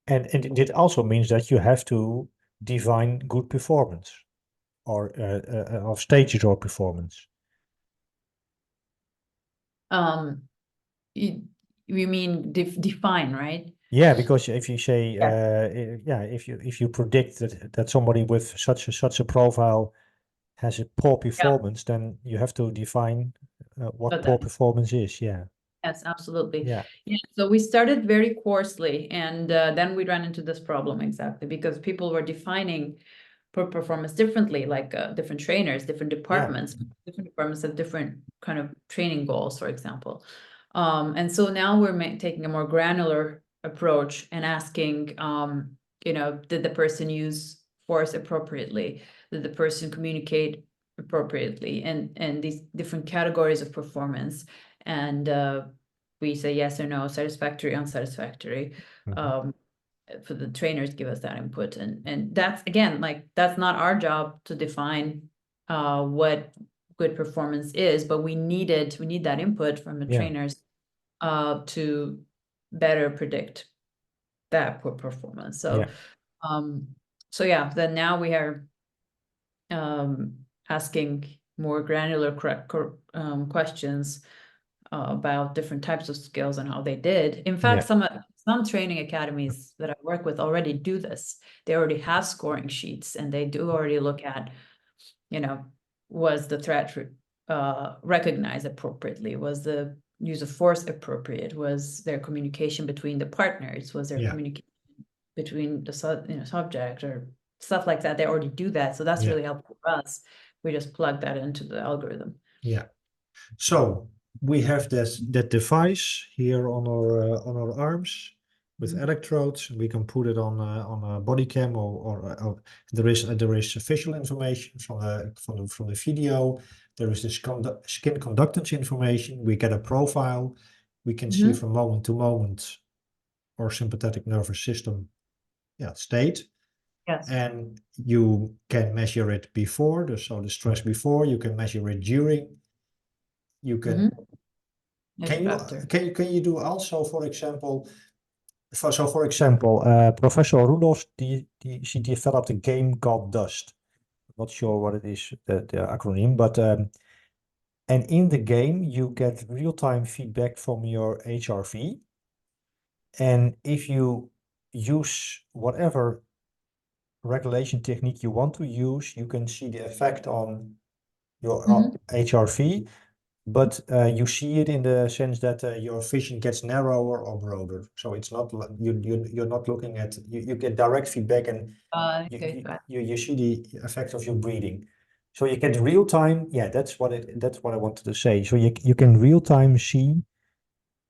And it also means that you have to define good performance or of stages or performance. You mean define, right? Yeah, because if you say, if you predict that somebody with such a profile has a poor performance, then you have to define what poor performance is. Yes, absolutely. Yeah. So we started very coarsely, and then we ran into this problem exactly because people were defining poor performance differently, like different trainers, different departments. Different departments have different kind of training goals, for example. And so now we're taking a more granular approach and asking, did the person use force appropriately? Did the person communicate appropriately? And these different categories of performance. And we say yes or no, satisfactory, unsatisfactory. For the trainers give us that input. And that's, again, like, that's not our job to define what good performance is, but we need that input from the trainers to better predict that poor performance. So then now we are asking more granular questions about different types of skills and how they did. In fact, some training academies that I work with already do this. They already have scoring sheets, and they do already look at, was the threat recognized appropriately? Was the use of force appropriate? Was there communication between the partners? Was there communication between the subject or stuff like that? They already do that, so that's really helpful for us. We just plug that into the algorithm. So we have that device here on our arms. with electrodes. We can put it on a body cam, or there is visual information from the video. There is this skin conductance information. We get a profile. We can see from moment to moment our sympathetic nervous system state. Yes. And you can measure it before, so the stress before. You can measure it during. You can. Can you do also, for example? For example, Professor Rudolph, she developed a game called Dust. Not sure what it is, the acronym, but and in the game you get real-time feedback from your HRV, and if you use whatever regulation technique you want to use, you can see the effect on your HRV. But you see it in the sense that your vision gets narrower or broader. So it's not you're not looking at you get direct feedback, and you see the effect of your breathing. So you get real time. Yeah, that's what I wanted to say. So you can real time see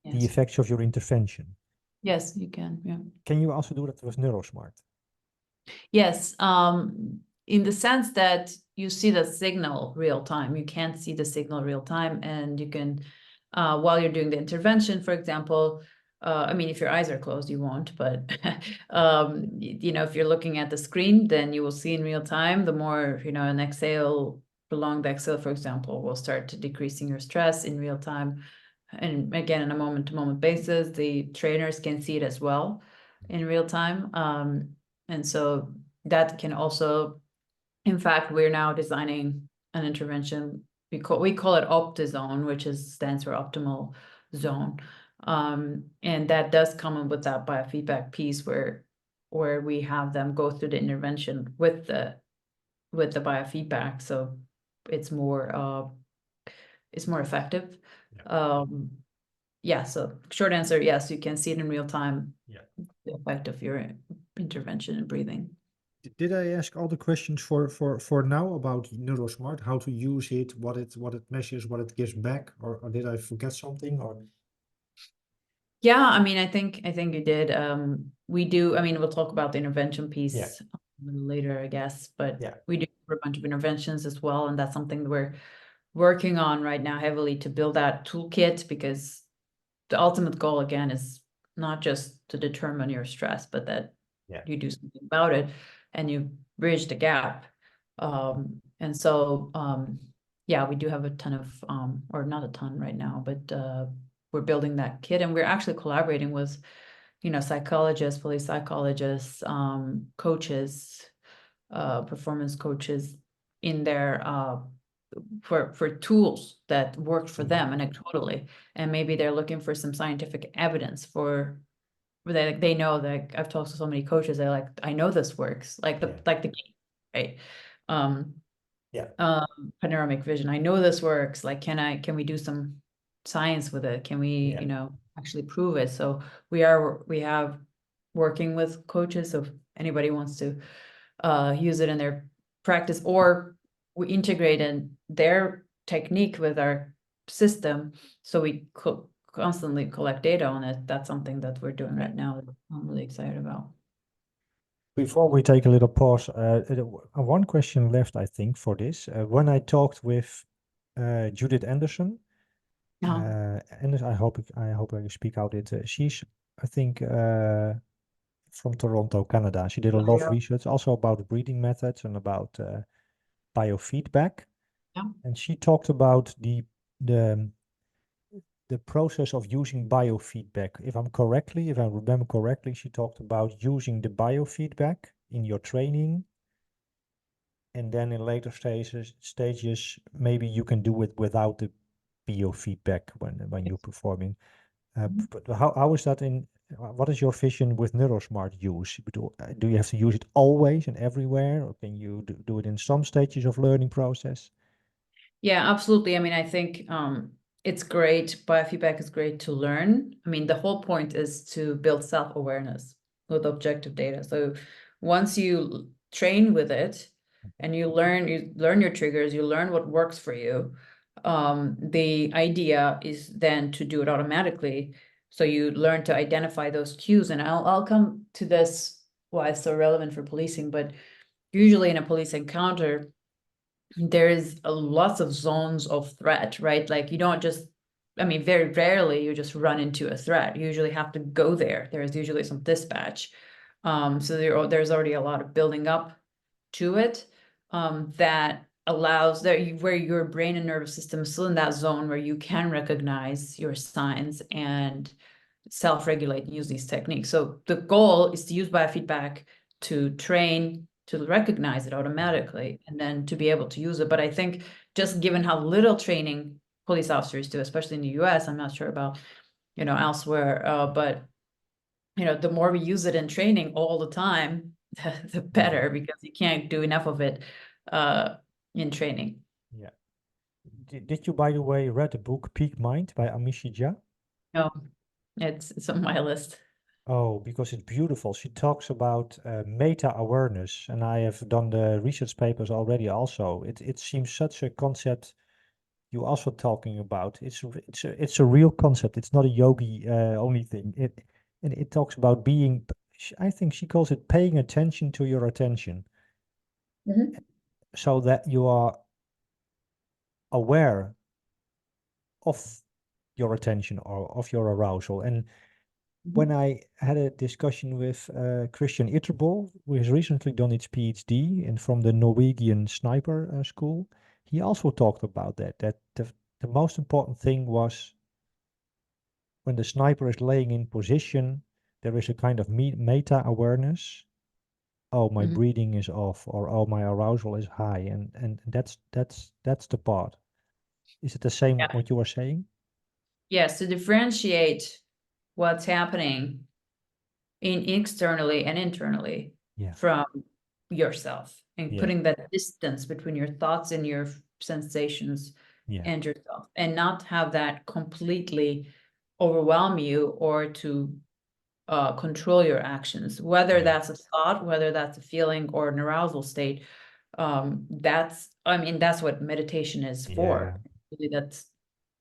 the effects of your intervention. Yes, you can. Yeah. Can you also do that with Neurosmart? Yes. In the sense that you see the signal real time. You can't see the signal real time, and you can, while you're doing the intervention, for example, I mean, if your eyes are closed, you won't, but if you're looking at the screen, then you will see in real time. The more, an exhale, prolonged exhale, for example, will start to decreasing your stress in real time. And again, on a moment-to-moment basis, the trainers can see it as well in real time. And so that can also, in fact, we're now designing an intervention. We call it OptiZone, which stands for optimal zone. And that does come in with that biofeedback piece where we have them go through the intervention with the biofeedback. So it's more effective. So short answer, yes, you can see it in real time. The effect of your intervention and breathing. Did I ask all the questions for now about Neurosmart, how to use it, what it measures, what it gives back, or did I forget something? Or yeah, I mean, I think you did. We do. I mean, we'll talk about the intervention piece a little later, I guess. But we do a bunch of interventions as well, and that's something that we're working on right now heavily to build that toolkit, because the ultimate goal again is not just to determine your stress, but that you do something about it and you bridge the gap. And so, we do have a ton of, or not a ton right now, but we're building that kit, and we're actually collaborating with, psychologists, police psychologists, coaches, performance coaches in their, for tools that work for them anecdotally, and maybe they're looking for some scientific evidence for they know that I've talked to so many coaches. They're like, I know this works, like the game, right? Panoramic vision. I know this works. Like, can we do some science with it? Can we, actually prove it? So we have working with coaches. So if anybody wants to use it in their practice, or we integrate in their technique with our system, so we constantly collect data on it. That's something that we're doing right now that I'm really excited about. Before we take a little pause, one question left, I think, for this. When I talked with Judith Anderson, and I hope I speak out it. She's, I think, from Toronto, Canada. She did a lot of research also about the breathing methods and about biofeedback. And she talked about the process of using biofeedback. If I remember correctly, she talked about using the biofeedback in your training, and then in later stages, maybe you can do it without the biofeedback when you're performing. But how is that what is your vision with Neurosmart use? Do you have to use it always and everywhere, or can you do it in some stages of learning process? Yeah, absolutely. I mean, I think it's great. Biofeedback is great to learn. I mean, the whole point is to build self-awareness with objective data. So once you train with it and you learn your triggers, you learn what works for you. The idea is then to do it automatically So you learn to identify those cues, and I'll come to this, why it's so relevant for policing, but usually in a police encounter, there is lots of zones of threat, right? Like you don't just, I mean, very rarely you just run into a threat. You usually have to go there. There's usually some dispatch. So there's already a lot of building up to it, that allows where your brain and nervous system is still in that zone where you can recognize your signs and self-regulate and use these techniques. So the goal is to use biofeedback to train to recognize it automatically and then to be able to use it. But I think just given how little training police officers do, especially in the US, I'm not sure about, elsewhere, but the more we use it in training all the time, the better, because you can't do enough of it in training. Yeah. Did you, by the way, read the book Peak Mind by Amishi Jha? No, it's on my list. Oh, because it's beautiful. She talks about meta-awareness, and I have done the research papers already also. It seems such a concept you also talking about. It's a real concept. It's not a yogi only thing. And it talks about being, I think she calls it paying attention to your attention, so that you are aware of your attention or of your arousal. And when I had a discussion with Christian Itterbol, who has recently done his PhD and from the Norwegian sniper school, he also talked about that the most important thing was when the sniper is laying in position, there is a kind of meta awareness. Oh, my breathing is off, or oh, my arousal is high, and that's the part. Is it the same what you were saying? Yes, to differentiate what's happening externally and internally from yourself, and putting that distance between your thoughts and your sensations and yourself, and not have that completely overwhelm you or to control your actions, whether that's a thought, whether that's a feeling or an arousal state. That's what meditation is for. Really, that's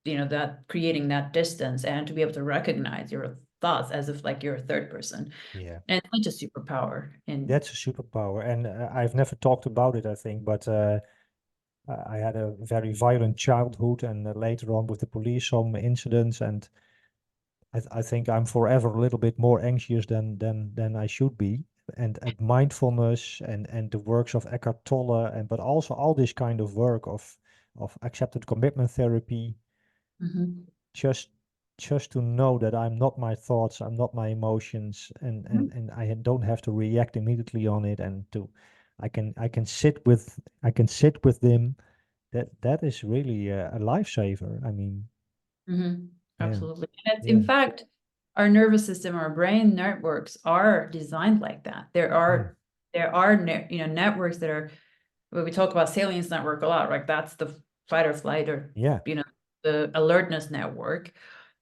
that creating that distance and to be able to recognize your thoughts as if like you're a third person. And it's such a superpower. And that's a superpower. And I've never talked about it, I think, but I had a very violent childhood, and later on with the police, some incidents, and I think I'm forever a little bit more anxious than I should be. And mindfulness and the works of Eckhart Tolle, but also all this kind of work of accepted commitment therapy, just to know that I'm not my thoughts, I'm not my emotions, and I don't have to react immediately on it, and I can sit with them. That is really a lifesaver. I mean, absolutely. And in fact, our nervous system, our brain networks are designed like that. There are networks that are, when we talk about salience network a lot, right? That's the fight or flight, or the alertness network.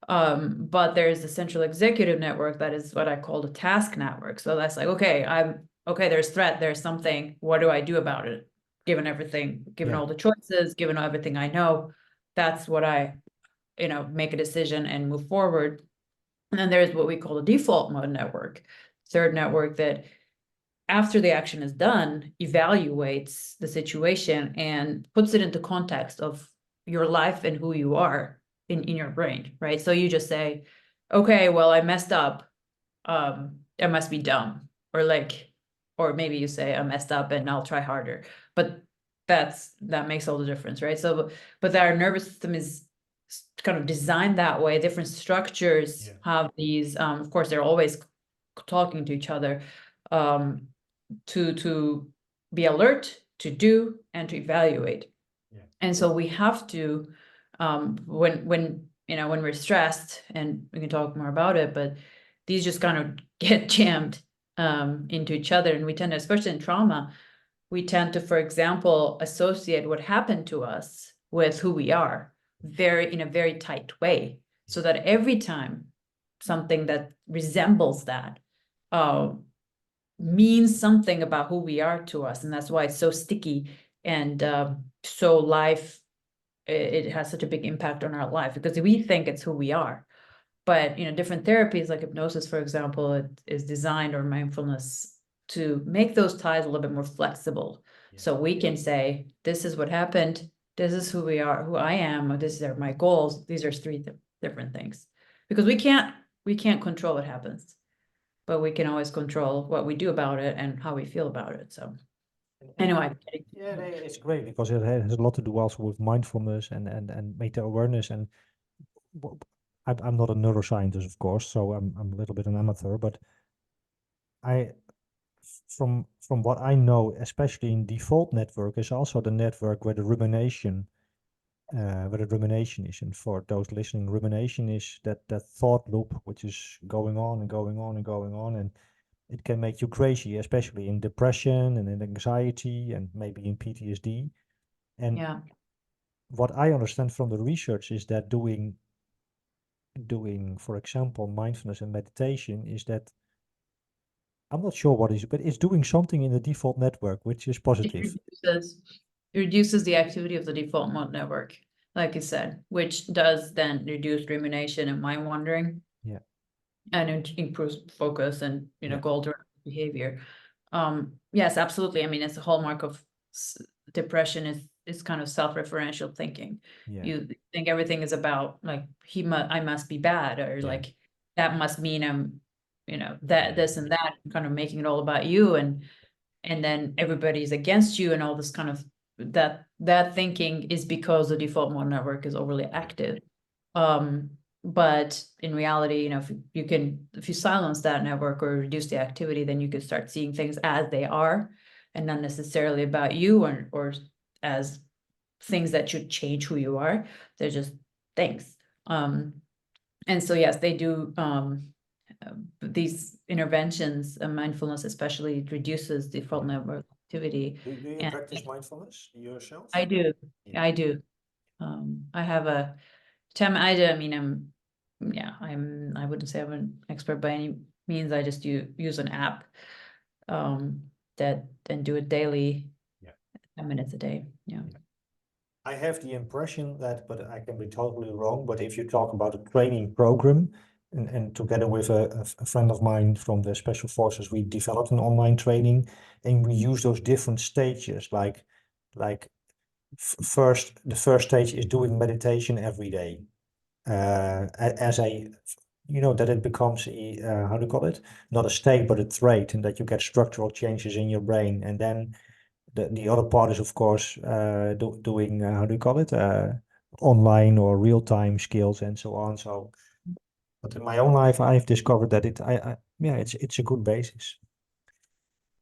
But there's the central executive network that is what I call the task network. So that's like, okay, there's threat, there's something. What do I do about it? Given everything, given all the choices, given everything I know, that's what I, make a decision and move forward. And then there's what we call the default mode network, third network, that after the action is done, evaluates the situation and puts it into context of your life and who you are in your brain, right? So you just say, okay, well, I messed up. I must be dumb. Or maybe you say I messed up and I'll try harder. But that makes all the difference, right? So, but our nervous system is kind of designed that way. Different structures have these, of course, they're always talking to each other, to be alert, to do, and to evaluate. And so we have to, when we're stressed, and we can talk more about it, but these just kind of get jammed into each other. And we tend to, especially in trauma, we tend to, for example, associate what happened to us with who we are in a very tight way. So that every time something that resembles that means something about who we are to us. And that's why it's so sticky, and it has such a big impact on our life, because we think it's who we are. But, different therapies like hypnosis, for example, it is designed, or mindfulness, to make those ties a little bit more flexible. Yeah. So we can say, this is what happened. This is who we are, who I am, or these are my goals. These are three different things, because we can't control what happens, but we can always control what we do about it and how we feel about it. So anyway. Yeah, it's great because it has a lot to do also with mindfulness and meta awareness. And I'm not a neuroscientist, of course, so I'm a little bit an amateur, but from what I know, especially in default network, is also the network where the rumination is. And for those listening, rumination is that thought loop which is going on and going on and going on, and it can make you crazy, especially in depression and in anxiety and maybe in PTSD. And Yeah. what I understand from the research is that doing, for example, mindfulness and meditation is that, I'm not sure what is, but it's doing something in the default network, which is positive. It reduces the activity of the default mode network, like you said, which does then reduce rumination and mind wandering. Yeah. And it improves focus and, Yeah. goal-directed behavior. Yes, absolutely. I mean, it's a hallmark of depression is kind of self-referential thinking. Yeah. You think everything is about, like, I must be bad, or Yeah. like that must mean I'm, that this and that, kind of making it all about you, and then everybody's against you, and all this kind of that thinking is because the default mode network is overly active. But in reality, if you silence that network or reduce the activity, then you can start seeing things as they are, and not necessarily about you, or as things that should change who you are. They're just things. And so, yes, they do, these interventions, mindfulness especially, reduces default network activity. Do you And practice mindfulness yourself? I do. Yeah. I do. I have a I mean, I wouldn't say I'm an expert by any means. I just use an app that and do it daily. Yeah. 10 minutes a day. Yeah. I have the impression that, but I can be totally wrong, but if you talk about a training program, and together with a friend of mine from the Special Forces, we developed an online training, and we use those different stages, like the first stage is doing meditation every day, as a, that it becomes how do you call it? Not a state, but a trait, and that you get structural changes in your brain. And then the other part is, of course, doing, how do you call it? Online or real-time skills and so on. So, but in my own life, I've discovered that it's a good basis.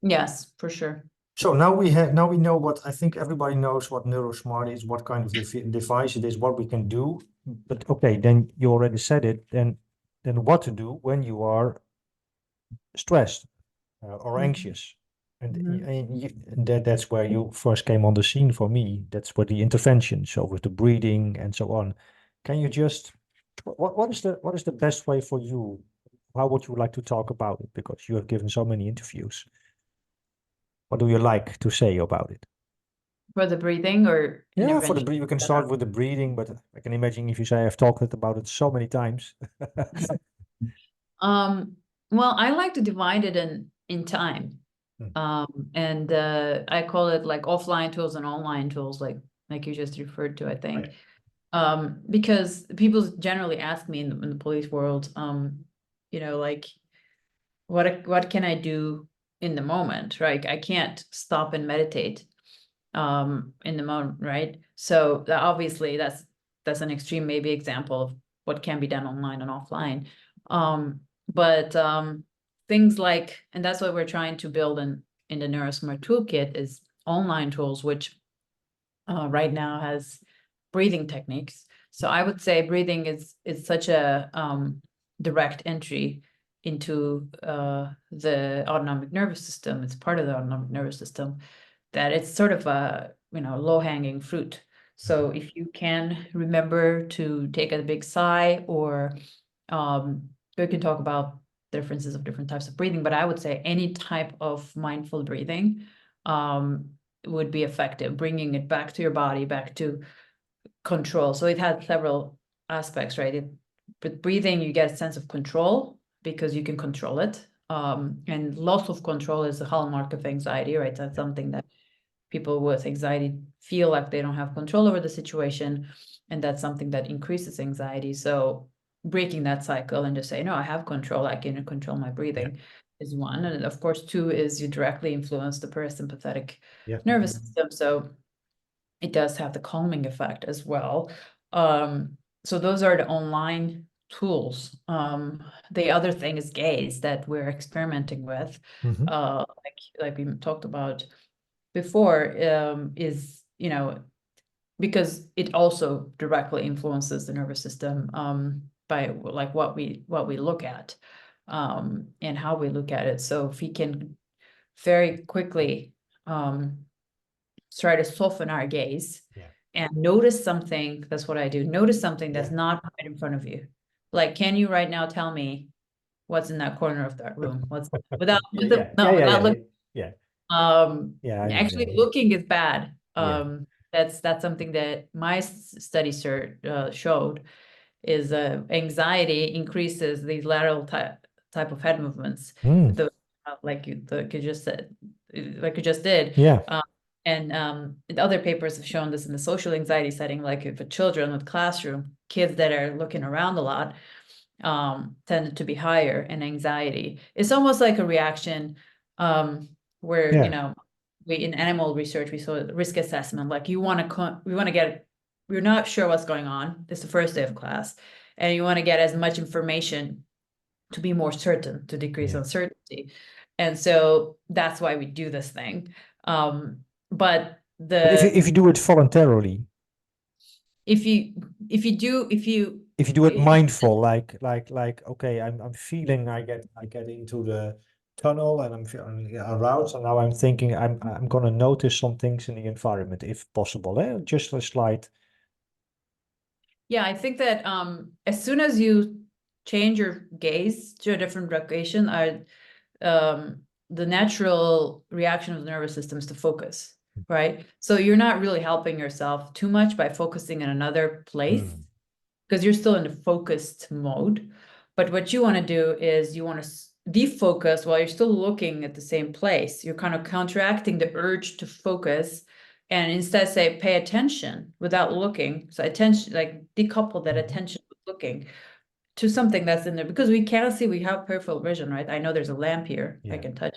Yes, for sure. So now we know what, I think everybody knows what NeuroSmart is, what kind of device it is, what we can do. But okay, then you already said it. Then what to do when you are stressed or anxious, and that's where you first came on the scene for me. That's where the intervention, so with the breathing and so on. Can you just what is the best way for you? How would you like to talk about it? Because you have given so many interviews. What do you like to say about it? For the breathing or Yeah, for the intervention? breathing, we can start with the breathing, but I can imagine if you say I've talked about it so many times. Well, I like to divide it in time. And I call it like offline tools and online tools, like you just referred to, I think. Right. Because people generally ask me in the police world, like, what can I do in the moment, right? I can't stop and meditate in the moment, right? So obviously that's an extreme maybe example of what can be done online and offline. But things like, and that's what we're trying to build in the NeuroSmart toolkit, is online tools, which right now has breathing techniques. So I would say breathing is such a direct entry into the autonomic nervous system. It's part of the autonomic nervous system, that it's sort of a low-hanging fruit. So if you can remember to take a big sigh, or we can talk about differences of different types of breathing, but I would say any type of mindful breathing would be effective, bringing it back to your body, back to control. So it had several aspects, right? with breathing, you get a sense of control because you can control it. And loss of control is a hallmark of anxiety, right? That's something that people with anxiety feel like they don't have control over the situation. And that's something that increases anxiety. So breaking that cycle and just say, no, I have control. I can control my breathing is one. And of course, two is you directly influence the parasympathetic nervous system. So it does have the calming effect as well. So those are the online tools. The other thing is gaze that we're experimenting with, like we talked about before, is, you know, because it also directly influences the nervous system by like what we look at and how we look at it. So if we can very quickly try to soften our gaze and notice something, that's what I do. Notice something that's not right in front of you. Like, can you right now tell me what's in that corner of that room? What's without looking? Actually looking is bad. That's something that my study showed is anxiety increases these lateral type of head movements. The like you just said, like you just did. And other papers have shown this in the social anxiety setting, like for children with classroom, kids that are looking around a lot tended to be higher in anxiety. It's almost like a reaction where, you know, we in animal research, we saw risk assessment, like we're not sure what's going on. It's the first day of class, and you want to get as much information to be more certain, to decrease uncertainty. And so that's why we do this thing. But if you do it voluntarily, if you do it mindful, like okay, I'm feeling I get into the tunnel and I'm feeling aroused, and now I'm thinking I'm gonna notice some things in the environment if possible. Just a slight. Yeah, I think that as soon as you change your gaze to a different location, the natural reaction of the nervous system is to focus, right? So you're not really helping yourself too much by focusing in another place because you're still in the focused mode. But what you want to do is you want to defocus while you're still looking at the same place. You're kind of counteracting the urge to focus and instead say, pay attention without looking. So attention, like decouple that attention with looking to something that's in there, because we can't see, we have peripheral vision, right? I know there's a lamp here, I can touch.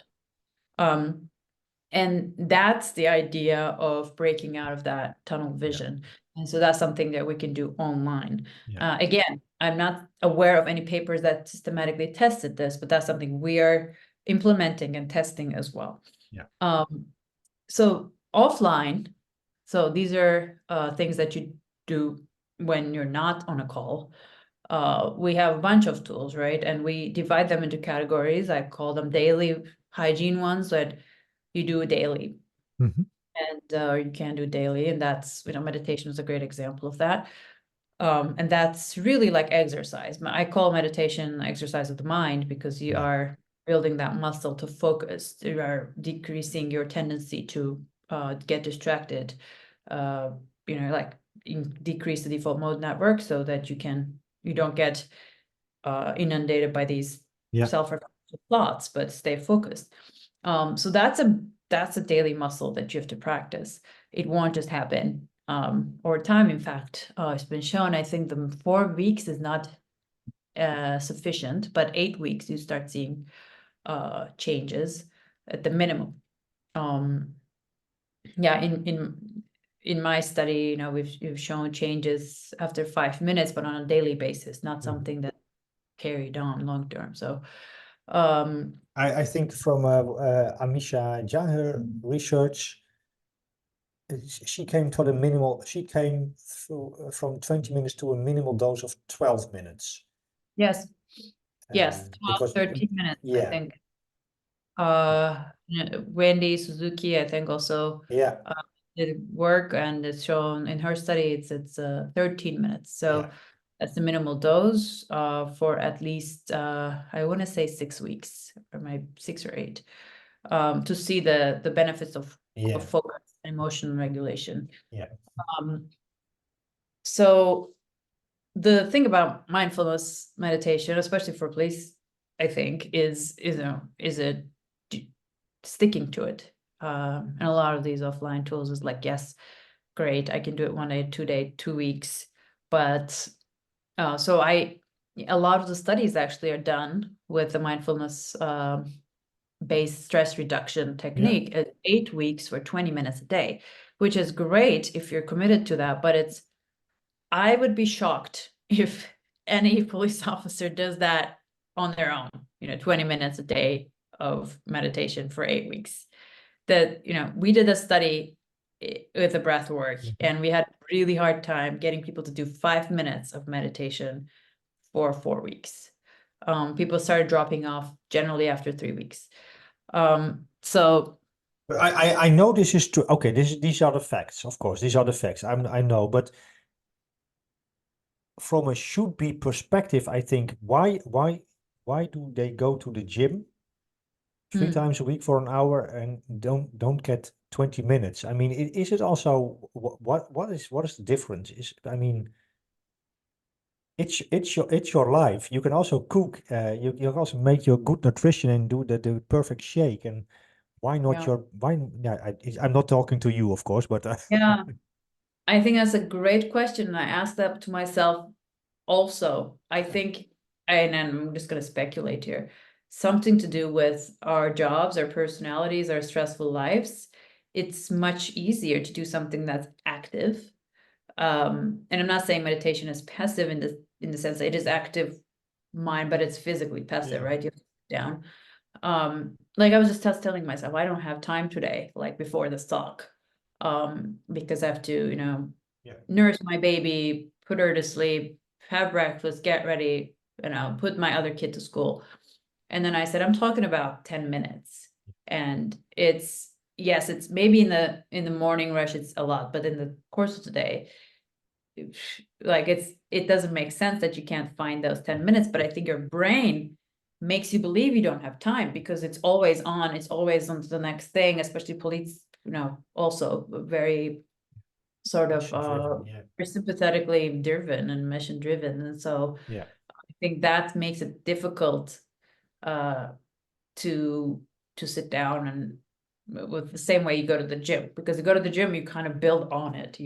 And that's the idea of breaking out of that tunnel vision. And so that's something that we can do online. Again, I'm not aware of any papers that systematically tested this, but that's something we are implementing and testing as well. So offline, so these are things that you do when you're not on a call. We have a bunch of tools, right? And we divide them into categories. I call them daily hygiene ones that you do daily. And you can do daily. And that's, meditation is a great example of that. And that's really like exercise. I call meditation exercise of the mind because you are building that muscle to focus. You are decreasing your tendency to get distracted, like decrease the default mode network so that you don't get inundated by these self-reflective thoughts, but stay focused. So that's a daily muscle that you have to practice. It won't just happen over time. In fact, it's been shown, I think the 4 weeks is not sufficient, but 8 weeks you start seeing changes at the minimum. In my study, we've shown changes after 5 minutes, but on a daily basis, not something that carried on long term. So I think from Amisha Jaher research, she came to the minimal. She came through from 20 minutes to a minimal dose of 12 minutes. Yes, 12, 13 minutes. I think. Wendy Suzuki, I think also did work, and it's shown in her study it's 13 minutes. So that's the minimal dose for at least I want to say 6 weeks, or maybe 6 or 8, to see the benefits of focus and emotional regulation. So the thing about mindfulness meditation, especially for police, I think, is it sticking to it. And a lot of these offline tools is like, yes, great, I can do it 1 day, 2 day, 2 weeks. But so a lot of the studies actually are done with the mindfulness based stress reduction technique at 8 weeks for 20 minutes a day, which is great if you're committed to that. But I would be shocked if any police officer does that on their own, 20 minutes a day of meditation for 8 weeks. That, we did a study with the breath work, and we had a really hard time getting people to do 5 minutes of meditation for 4 weeks. People started dropping off generally after 3 weeks. So But I know this is true. Okay, these are the facts, of course. These are the facts. I know, but from a should be perspective, I think why do they go to the gym 3 times a week for an hour and don't get 20 minutes? I mean, is it also what is the difference? It's your life. You can also cook. You can also make your good nutrition and do the perfect shake. And why not Yeah. I'm not talking to you, of course, but yeah, I think that's a great question. And I asked that to myself also. I think, and I'm just going to speculate here, something to do with our jobs, our personalities, our stressful lives. It's much easier to do something that's active. And I'm not saying meditation is passive in the sense that it is active mind, but it's physically passive, right? You have to sit down. Like I was just telling myself, I don't have time today, like before this talk, because I have to, nurse my baby, put her to sleep, have breakfast, get ready, put my other kid to school. And then I said, I'm talking about 10 minutes. And it's maybe in the morning rush, it's a lot, but in the course of the day, like it doesn't make sense that you can't find those 10 minutes. But I think your brain makes you believe you don't have time because it's always on to the next thing, especially police, also very sort of very sympathetically driven and mission driven. And so I think that makes it difficult to sit down and with the same way you go to the gym, because you go to the gym, you kind of build on it.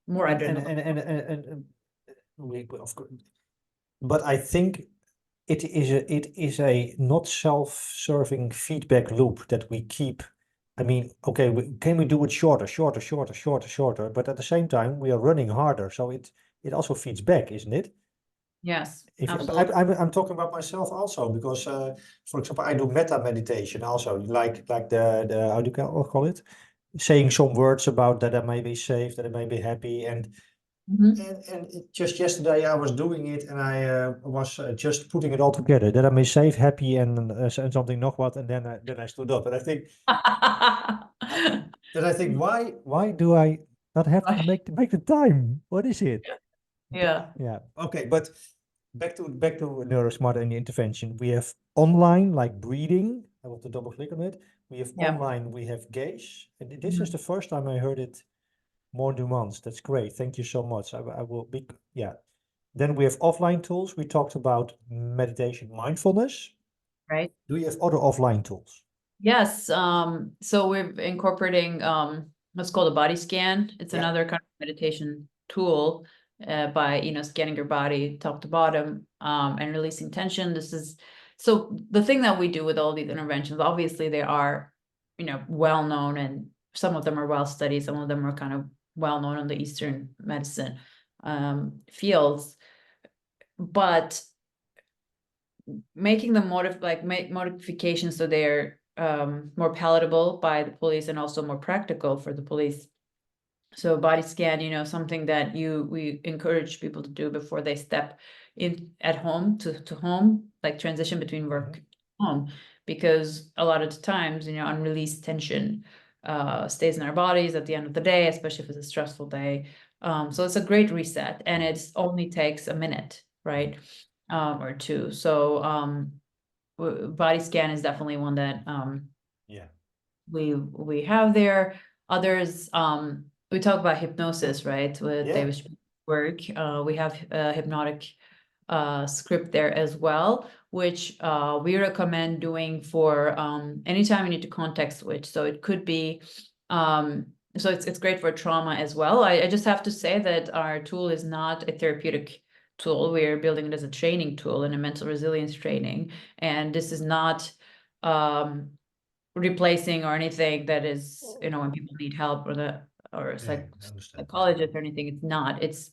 More adrenaline. Of course, but I think it is a not self-serving feedback loop that we keep. I mean, okay, can we do it shorter? But at the same time, we are running harder, so it also feeds back, isn't it? Yes, If absolutely. I'm talking about myself also, because for example, I do meta meditation also, like the how do you call it? Saying some words about that I may be safe, that I may be happy, and just yesterday I was doing it, and I was just putting it all together, that I may safe, happy, and something nog what, and then I stood up, and I think why do I not have to make the time? What is it? Yeah. Yeah. Okay, but back to Neurosmart and the intervention. We have online, like breathing. I want to double click on it. We have online, we have gaze. And this is the first time I heard it more nuanced. That's great. Thank you so much. I will be, yeah. Then we have offline tools. We talked about meditation, mindfulness. Right. Do you have other offline tools? Yes. So we're incorporating what's called a body scan. It's another kind of meditation tool by scanning your body top to bottom and releasing tension. So the thing that we do with all these interventions, obviously they are well known, and some of them are well studied, some of them are kind of well known in the Eastern medicine fields, but making them make modifications so they're more palatable by the police and also more practical for the police. So body scan, something that we encourage people to do before they step in at home to home, like transition between work and home, because a lot of the times, unreleased tension stays in our bodies at the end of the day, especially if it's a stressful day. So it's a great reset, and it only takes a minute, right? Or two. So body scan is definitely one that we have there. Others, we talk about hypnosis, right? With David work. We have a hypnotic script there as well, which we recommend doing for anytime you need to context switch. So it could be, so it's great for trauma as well. I just have to say that our tool is not a therapeutic tool. We are building it as a training tool and a mental resilience training. And this is not replacing or anything that is, when people need help or I understand. psychologist or anything. It's not. It's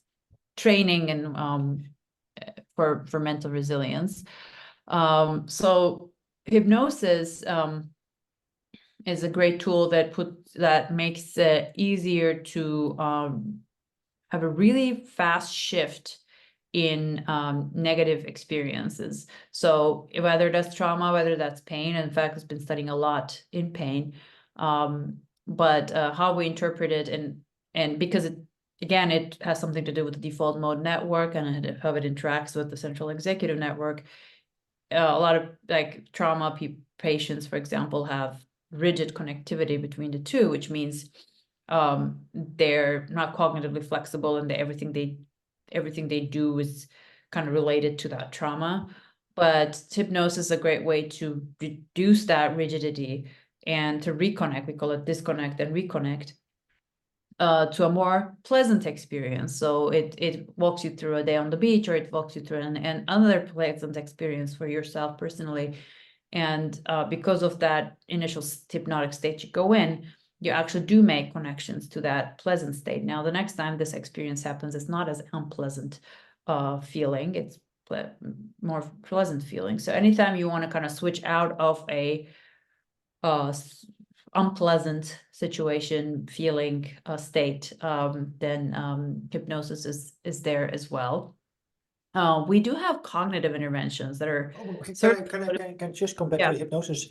training and for mental resilience. So hypnosis is a great tool that makes it easier to have a really fast shift in negative experiences. So whether that's trauma, whether that's pain, in fact, it's been studying a lot in pain, but how we interpret it and because it has something to do with the default mode network and how it interacts with the central executive network. A lot of like trauma patients, for example, have rigid connectivity between the two, which means they're not cognitively flexible and everything they do is kind of related to that trauma. But hypnosis is a great way to reduce that rigidity and to reconnect. We call it disconnect and reconnect to a more pleasant experience. So it walks you through a day on the beach, or it walks you through an another pleasant experience for yourself personally. And because of that initial hypnotic state you go in, you actually do make connections to that pleasant state. Now, the next time this experience happens, it's not as unpleasant feeling, it's more pleasant feeling. So anytime you want to kind of switch out of a unpleasant situation feeling state, then hypnosis is there as well. We do have cognitive interventions that are Can I just come back Yeah. to the hypnosis?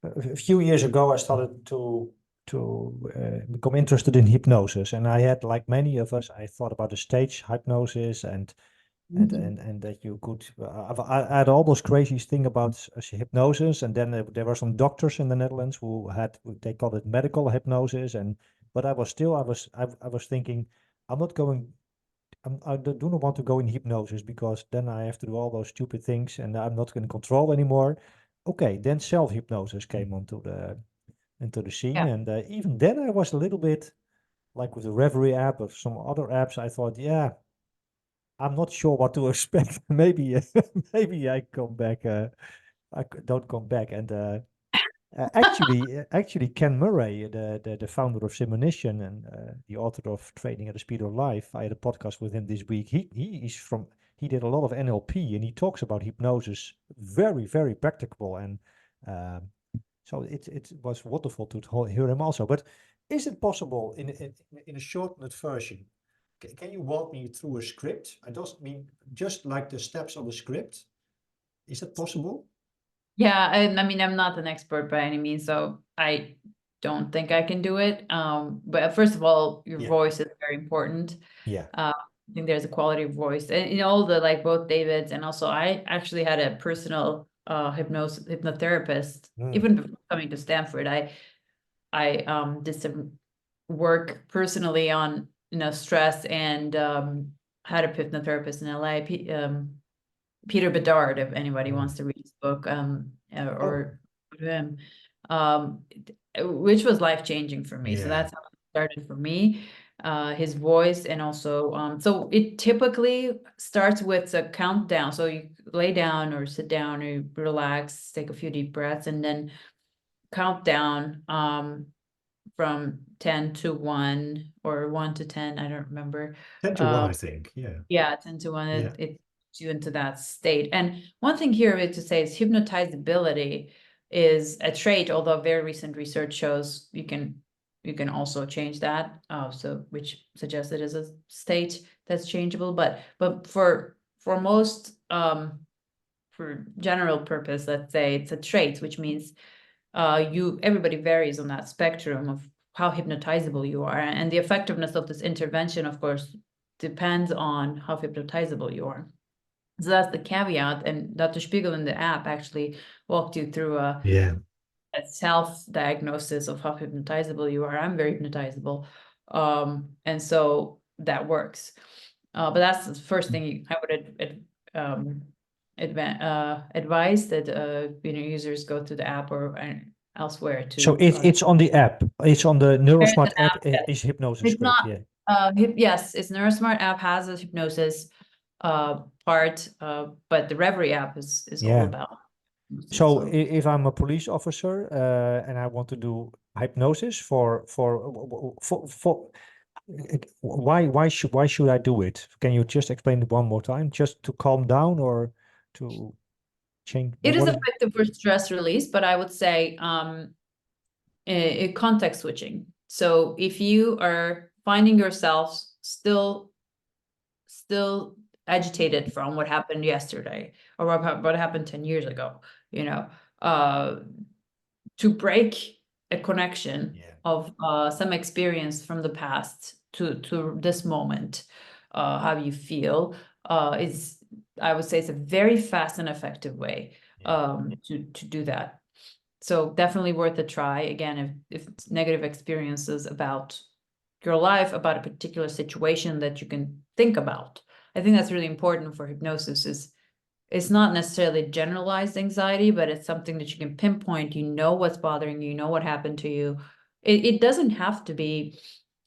A few years ago, I started to become interested in hypnosis, and I had, like many of us, I thought about the stage hypnosis and that you could. I had all those crazy things about hypnosis, and then there were some doctors in the Netherlands who they called it medical hypnosis, but I was thinking, I do not want to go in hypnosis because then I have to do all those stupid things and I'm not in control anymore. Okay, then self-hypnosis came into the scene, and even then I was a little bit like with the Reverie app or some other apps. I thought, yeah, I'm not sure what to expect. Maybe I come back. Don't come back. And actually, Ken Murray, the founder of Simonition and the author of Training at the Speed of Life, I had a podcast with him this week. He did a lot of NLP, and he talks about hypnosis, very, very practical, and so it was wonderful to hear him also. But is it possible in a shortened version? Can you walk me through a script? I don't mean just like the steps of a script. Is that possible? Yeah, I mean, I'm not an expert by any means, so I don't think I can do it. But first of all, your voice is very important. Yeah. I think there's a quality of voice, and all the like both David's and also I actually had a personal hypnotherapist even before coming to Stanford. I did some work personally on stress and had a hypnotherapist in LA. Peter Bedard, if anybody wants to read his book, or him, which was life-changing for me. So that's how it started for me, his voice. And also, so it typically starts with a countdown. So you lay down or sit down or relax, take a few deep breaths, and then count down from 10 to 1 or 1 to 10. I don't remember. 10 to 1, I think. Yeah, 10 to 1. It puts you into that state. And one thing here to say is hypnotizability is a trait, although very recent research shows you can also change that. So which suggests it is a state that's changeable. But for most for general purpose, let's say it's a trait, which means everybody varies on that spectrum of how hypnotizable you are, and the effectiveness of this intervention, of course, depends on how hypnotizable you are. So that's the caveat. And Dr. Spiegel in the app actually walked you through a self-diagnosis of how hypnotizable you are. I'm very hypnotizable, and so that works. But that's the first thing I would advise that users go to the app or elsewhere to. So it's on the app. It's on the Neurosmart app. yes. Is hypnosis It's script? not. Yeah. Yes, it's Neurosmart app has a hypnosis part, but the Reverie app is all Yeah. about. So if I'm a police officer and I want to do hypnosis for why should I do it? Can you just explain it one more time? Just to calm down or to change? It is what effective for stress release, but I would say context switching. So if you are finding yourself still agitated from what happened yesterday or what happened 10 years ago, to break a connection of some experience from the past to this moment, how you feel, is, I would say, it's a very fast and effective way to do that. So definitely worth a try. Again, if it's negative experiences about your life, about a particular situation that you can think about. I think that's really important for hypnosis. Is it's not necessarily generalized anxiety, but it's something that you can pinpoint. You know what's bothering you, know what happened to you. It doesn't have to be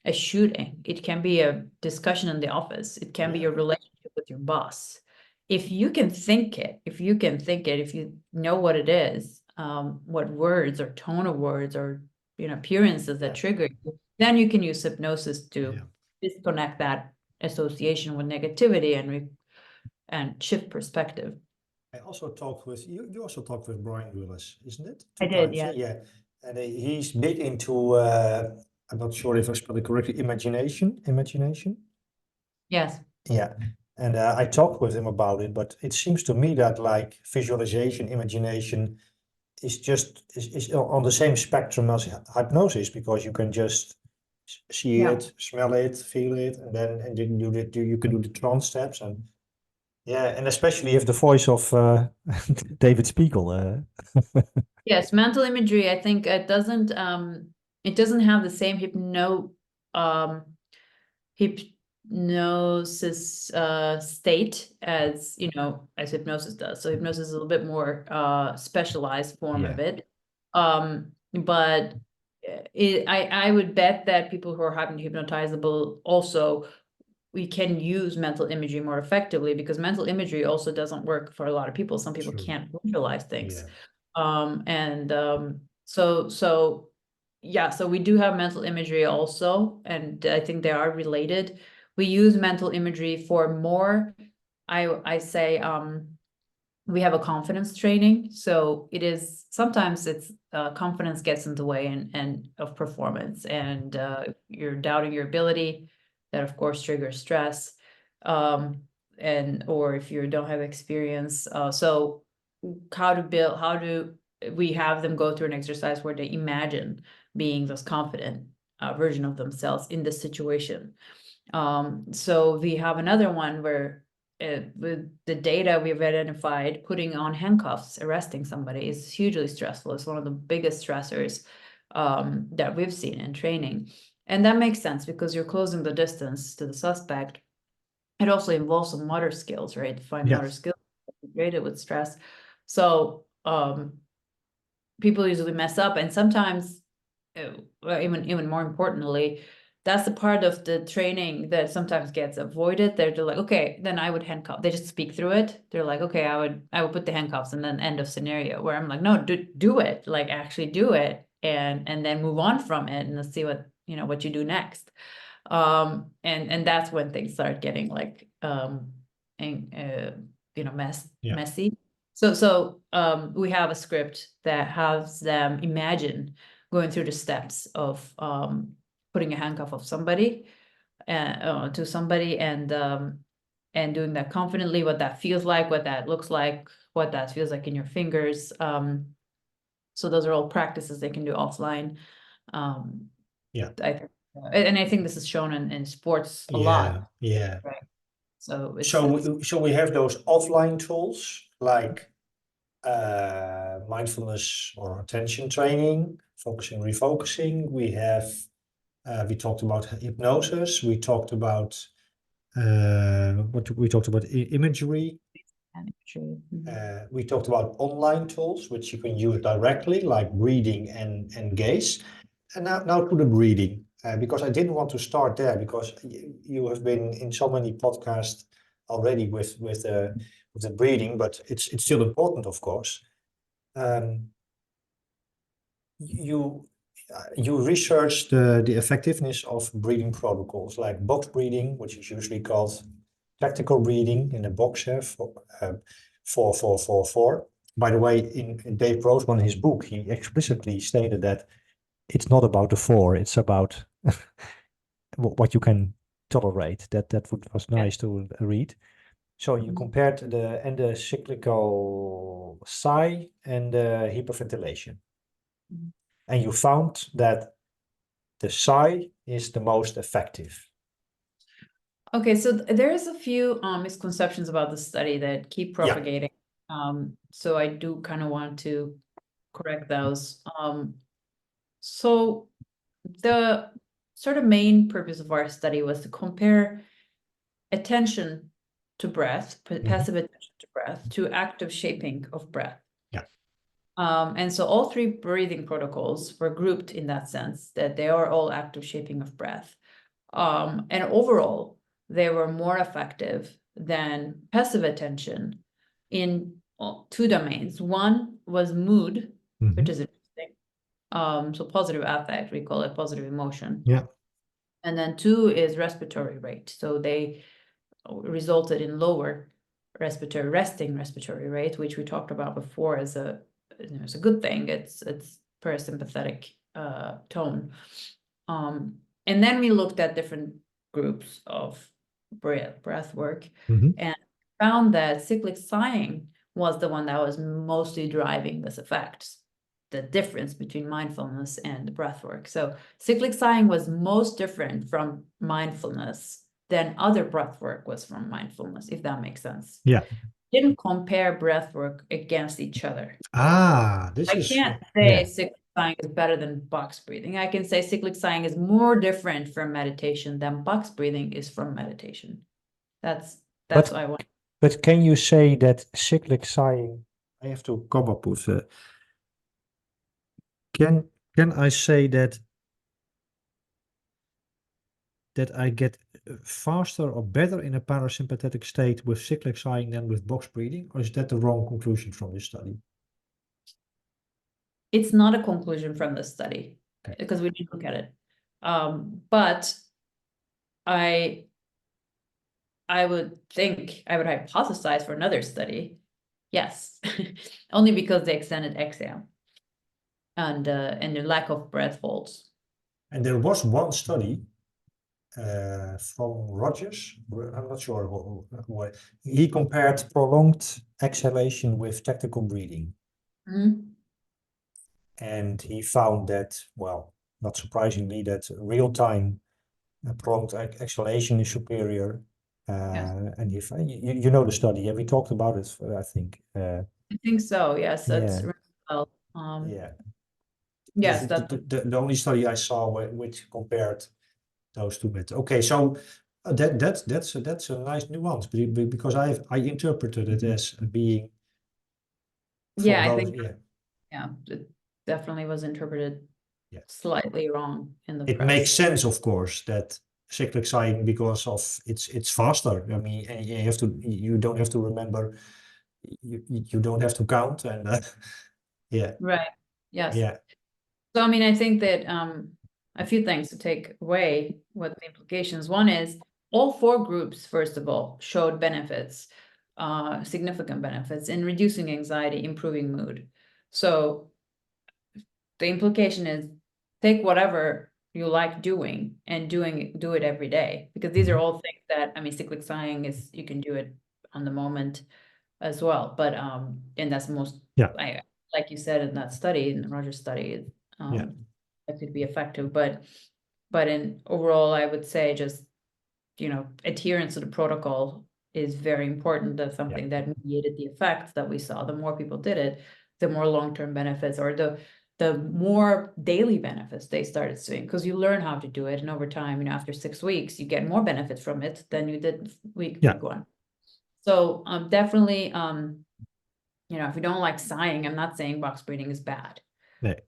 a shooting. It can be a discussion in the office. It can be a relationship with your boss. If you can think it, if you know what it is, what words or tone of words or appearances that trigger you, then you can use hypnosis to disconnect that association with negativity and shift perspective. I also talked with you also talked with Brian Willis, isn't it? I did, yeah. Yeah. And he's big into I'm not sure if I spelled it correctly, imagination. Yes. Yeah. And I talked with him about it, but it seems to me that like visualization, imagination is on the same spectrum as hypnosis, because you can just see it, smell it, feel it, and then you can do the trance steps, and and especially if the voice of David Spiegel. Yes, mental imagery, I think it doesn't have the same hypnosis state as as hypnosis does. So hypnosis is a little bit more specialized form of it. But I would bet that people who are hypnotizable also, we can use mental imagery more effectively, because mental imagery also doesn't work for a lot of people. Some people can't visualize things. So we do have mental imagery also, and I think they are related. We use mental imagery for more, I say, we have a confidence training. So sometimes it's confidence gets in the way and of performance, and you're doubting your ability. That of course triggers stress, or if you don't have experience. So how do we have them go through an exercise where they imagine being this confident version of themselves in this situation. So we have another one where with the data we've identified, putting on handcuffs, arresting somebody is hugely stressful. It's one of the biggest stressors that we've seen in training. And that makes sense because you're closing the distance to the suspect. It also involves some motor skills, right? Fine motor skills integrated with stress. So people usually mess up, and sometimes, even more importantly, that's the part of the training that sometimes gets avoided. They're like, okay, then I would handcuff. They just speak through it. They're like, okay, I would put the handcuffs and then end of scenario. Where I'm like, no, do it, like actually do it, and then move on from it, and let's see what you do next. And that's when things start getting like messy. So we have a script that has them imagine going through the steps of putting a handcuff of somebody to somebody, and doing that confidently, what that feels like, what that looks like, what that feels like in your fingers. So those are all practices they can do offline. I think this is shown in sports a lot. Right. So we have those offline tools like mindfulness or attention training, focusing, refocusing. We have We talked about hypnosis. We talked about imagery. True. Mhm. We talked about online tools, which you can use directly, like breathing and gaze. And now to the breathing, because I didn't want to start there because you have been in so many podcasts already with the breathing, but it's still important, of course. You researched the effectiveness of breathing protocols like box breathing, which is usually called tactical breathing in a box, 4-4-4-4. By the way, in Dave Grossman, his book, he explicitly stated that it's not about the 4, it's about what you can tolerate. That was nice to read. So you compared the cyclical sigh and the hyperventilation. And you found that the sigh is the most effective. Okay, so there's a few misconceptions about the study that keep propagating. So I do kind of want to correct those. So the sort of main purpose of our study was to compare attention to breath, passive attention to breath, to active shaping of breath. Yeah. And so all 3 breathing protocols were grouped in that sense, that they are all active shaping of breath. And overall, they were more effective than passive attention in 2 domains. One was mood, which is interesting. So positive affect, we call it positive emotion. Yeah. And then 2 is respiratory rate. So they resulted in lower resting respiratory rate, which we talked about before as a good thing. It's parasympathetic tone. And then we looked at different groups of breath work and found that cyclic sighing was the one that was mostly driving this effect, the difference between mindfulness and breath work. So cyclic sighing was most different from mindfulness than other breath work was from mindfulness, if that makes sense. Yeah. Didn't compare breath work against each other. I can't say cyclic sighing is better than box breathing. I can say cyclic sighing is more different from meditation than box breathing is from meditation. That's what I want. But can you say that cyclic sighing? I have to come up with. Can I say that I get faster or better in a parasympathetic state with cyclic sighing than with box breathing, or is that the wrong conclusion from this study? It's not a conclusion from this study because we didn't look at it. But I would hypothesize for another study. Yes, only because they extended exhale and the lack of breath holds. And there was one study from Rogers. I'm not sure who he compared prolonged exhalation with tactical breathing. And he found that, well, not surprisingly, that real-time prolonged exhalation is superior. And you know the study, and we talked about it, I think. I think so, yes, that's really well. Yes, the only study I saw which compared those 2 methods. Okay, so that's a nice nuance, because I interpreted it as being. I think it definitely was interpreted slightly wrong in the press. It makes sense, of course, that cyclic sighing, because of it's faster. I mean, you don't have to remember, you don't have to count, and right. Yes. Yeah. So I mean, I think that a few things to take away what the implications. One is all 4 groups, first of all, showed benefits, significant benefits in reducing anxiety, improving mood. So the implication is take whatever you like doing and do it every day, because these are all things that, I mean, cyclic sighing is, you can do it on the moment as well, but and that's most, like you said in that study, in the Rogers study, that could be effective, but in overall, I would say just, adherence to the protocol is very important. That's something that mediated the effects that we saw. The more people did it, the more long-term benefits, or the the more daily benefits they started seeing, because you learn how to do it, and over time, you know, after 6 weeks, you get more benefits from it than you did week Yeah. 1. So definitely, you know, if you don't like sighing, I'm not saying box breathing is bad. Nee.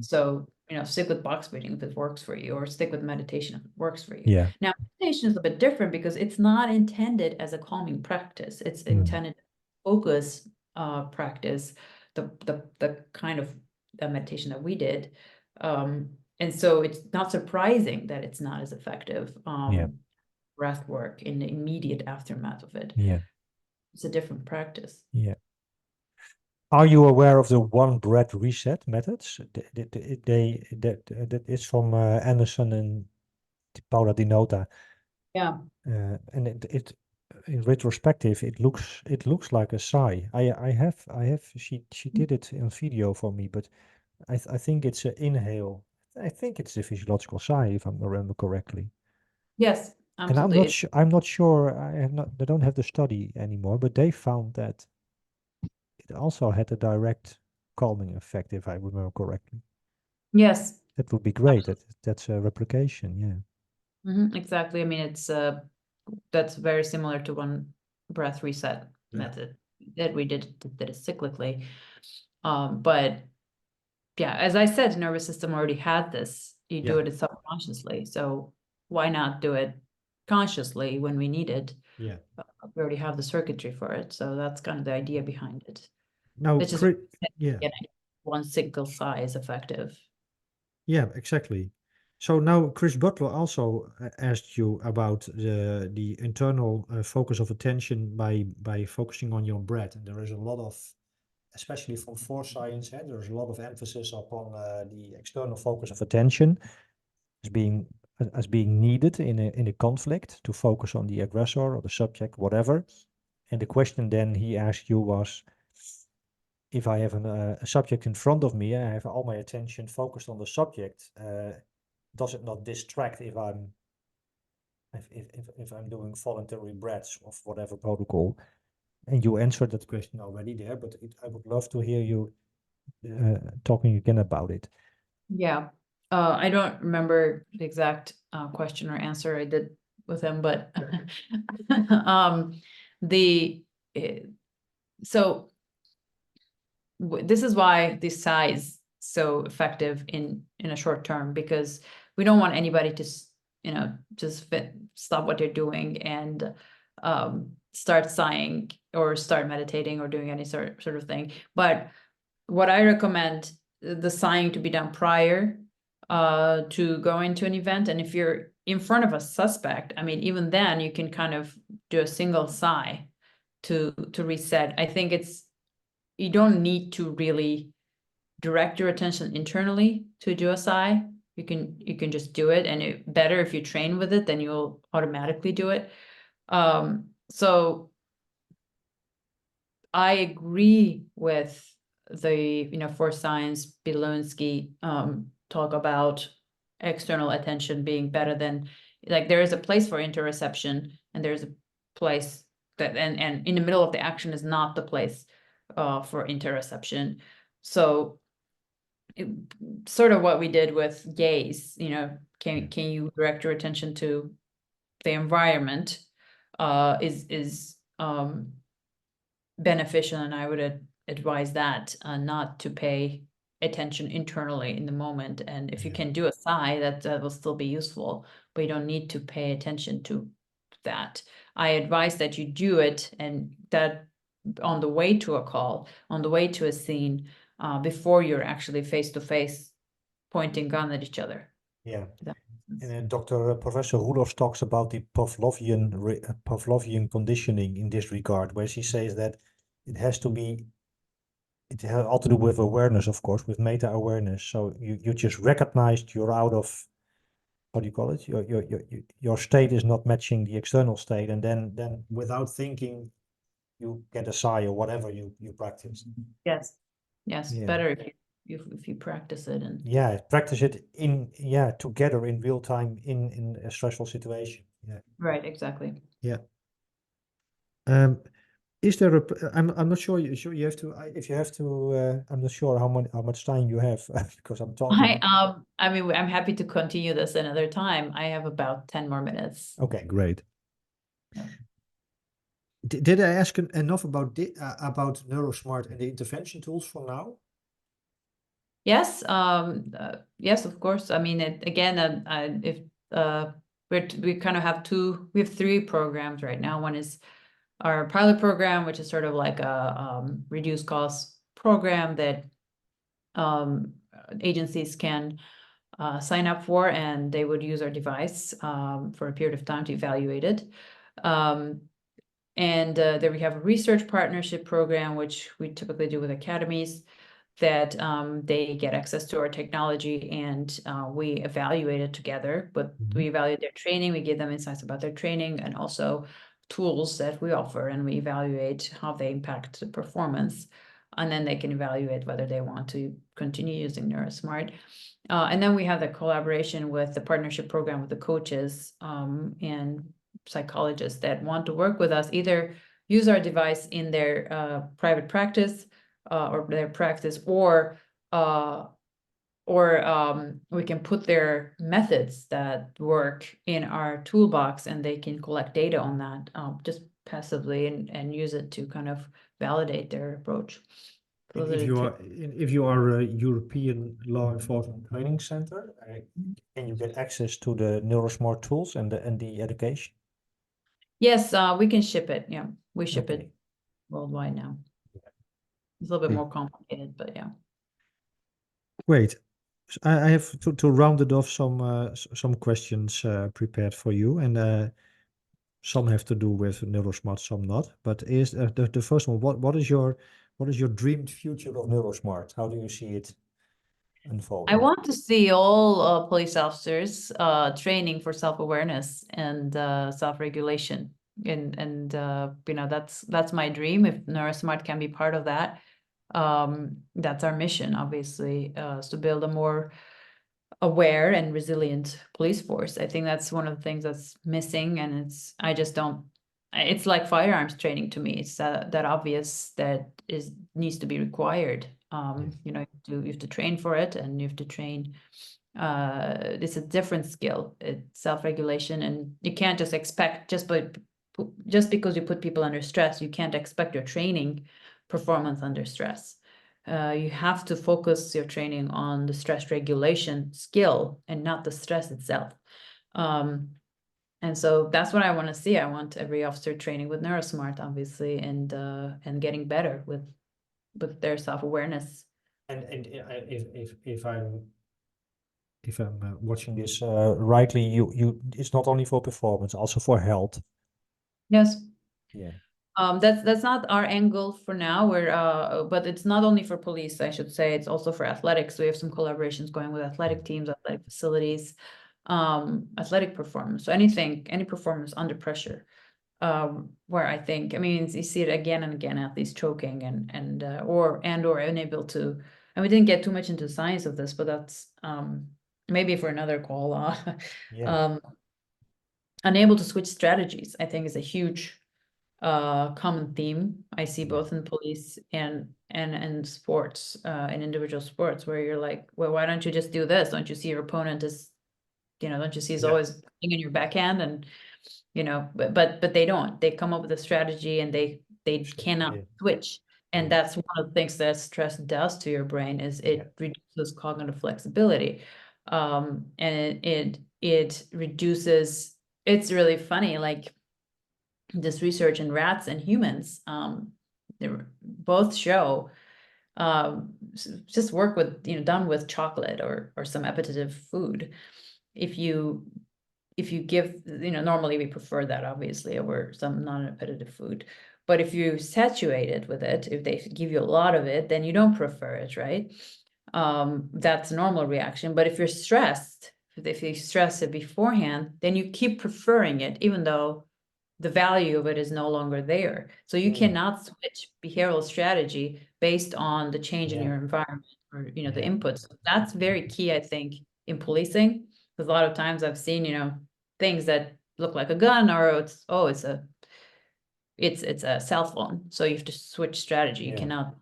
So, you know, stick with box breathing if it works for you, or stick with meditation if it works for you. Yeah. Now, meditation is a bit different because it's not intended as a calming practice. It's intended focus practice, the kind of the meditation that we did. And so it's not surprising that it's not as effective breath work in the immediate aftermath of it. Yeah. It's a different practice. Yeah. Are you aware of the one breath reset methods? That is from Anderson and Paula Di Nota. Yeah. And it in retrospective, it looks like a sigh. I have she did it in video for me, but I think it's an inhale. I think it's a physiological sigh, if I remember correctly. Yes, And absolutely. I'm not sure. I don't have the study anymore, but they found that it also had a direct calming effect, if I remember correctly. Yes. That would be great. That's a replication. Yeah. Exactly. I mean, it's that's very similar to one breath reset method that we did it cyclically. But yeah, as I said, the nervous system already had this. You do it subconsciously, so why not do it consciously when we need it? Yeah. We already have the circuitry for it, so that's kind of the idea behind it. Now, Which is yeah. one single sigh is effective. Yeah, exactly. So now Chris Butler also asked you about the internal focus of attention by focusing on your breath. And there is a lot of, especially from force science, there's a lot of emphasis upon the external focus of attention as being needed in a conflict to focus on the aggressor or the subject, whatever. And the question then he asked you was, if I have a subject in front of me, I have all my attention focused on the subject. Does it not distract if I'm doing voluntary breaths of whatever protocol? And you answered that question already there, but I would love to hear you talking again about it. Yeah. I don't remember the exact question or answer I did with him, but so this is why this sigh is so effective in a short term, because we don't want anybody to just stop what they're doing and start sighing or start meditating or doing any sort of thing. But what I recommend, the sighing to be done prior to go into an event. And if you're in front of a suspect, I mean, even then you can kind of do a single sigh to reset. I think you don't need to really direct your attention internally to do a sigh. You can just do it, and better if you train with it, then you'll automatically do it. So I agree with the for science Bilonsky talk about external attention being better than, like, there is a place for interoception, and there's a place that and in the middle of the action is not the place for interoception. So sort of what we did with gaze, can you direct your attention to the environment is beneficial, and I would advise that not to pay attention internally in the moment. And if you can do a sigh, that will still be useful, but you don't need to pay attention to that. I advise that you do it, and that on the way to a call, on the way to a scene, before you're actually face to face pointing gun at each other. Yeah. And Professor Rudolph talks about the Pavlovian conditioning in this regard, where she says that it has all to do with awareness, of course, with meta-awareness. So you just recognized you're out of, what do you call it? Your state is not matching the external state, and then without thinking, you get a sigh or whatever you practice. Yes. Better if you practice it and practice it together in real time in a stressful situation. Right, exactly. Yeah. Is there a? I'm not sure. You have to. If you have to, I'm not sure how much time you have because I'm talking. I mean, I'm happy to continue this another time. I have about 10 more minutes. Okay, great. Yeah. Did I ask enough about Neurosmart and the intervention tools for now? Yes, yes, of course. I mean, again, if we kind of have we have 3 programs right now. One is our pilot program, which is sort of like a reduced cost program that agencies can sign up for, and they would use our device for a period of time to evaluate it. And then we have a research partnership program, which we typically do with academies, that they get access to our technology, and we evaluate it together. But we evaluate their training, we give them insights about their training, and also tools that we offer, and we evaluate how they impact the performance. And then they can evaluate whether they want to continue using NeuroSmart. And then we have the collaboration with the partnership program with the coaches and psychologists that want to work with us, either use our device in their private practice or their practice, or we can put their methods that work in our toolbox, and they can collect data on that just passively and use it to kind of validate their approach. And if you are a European law enforcement training center, can you get access to the NeuroSmart tools and the education? Yes, we can ship it. Yeah, we ship Okay. it worldwide now. It's a little bit more complicated, but yeah. Great. I have to round it off some questions prepared for you, and some have to do with NeuroSmart, some not. But is the first one, what is your dreamed future of NeuroSmart? How do you see it unfolding? I want to see all police officers training for self-awareness and self-regulation, and you know, that's my dream. If NeuroSmart can be part of that, that's our mission, obviously, is to build a more aware and resilient police force. I think that's one of the things that's missing, and it's like firearms training to me. It's that obvious that needs to be required. You know, you have to train for it, and you have to train. It's a different skill. It's self-regulation, and you can't just expect just because you put people under stress, you can't expect your training performance under stress. You have to focus your training on the stress regulation skill and not the stress itself. And so that's what I want to see. I want every officer training with NeuroSmart, obviously, and getting better with their self-awareness. And if I'm watching this rightly, you it's not only for performance, also for health. Yes. Yeah. That's not our angle for now. But it's not only for police, I should say. It's also for athletics. We have some collaborations going with athletic teams, athletic facilities, athletic performance. So any performance under pressure, where I think, I mean, you see it again and again, athletes choking or unable to. And we didn't get too much into the science of this, but that's maybe for another call. Yeah. Unable to switch strategies, I think, is a huge common theme I see both in police and sports, in individual sports, where you're like, well, why don't you just do this? Don't you see your opponent is, you know, don't you see he's always in your backhand? And, you know, but they don't. They come up with a strategy, and they cannot switch. And that's one of the things that stress does to your brain, is it reduces cognitive flexibility. And it reduces, it's really funny, like this research in rats and humans, they both show just work with, you know, done with chocolate or some appetitive food. If you give, you know, normally we prefer that, obviously, over some non-appetitive food. But if you saturate it with it, if they give you a lot of it, then you don't prefer it, right? That's a normal reaction. But if you're stressed, if you stress it beforehand, then you keep preferring it, even though the value of it is no longer there. So you cannot switch behavioral strategy based on the change in your environment, or, you know, the inputs. That's very key, I think, in policing. Because a lot of times I've seen, you know, things that look like a gun, or it's it's a cell phone, so you have to switch strategy. You cannot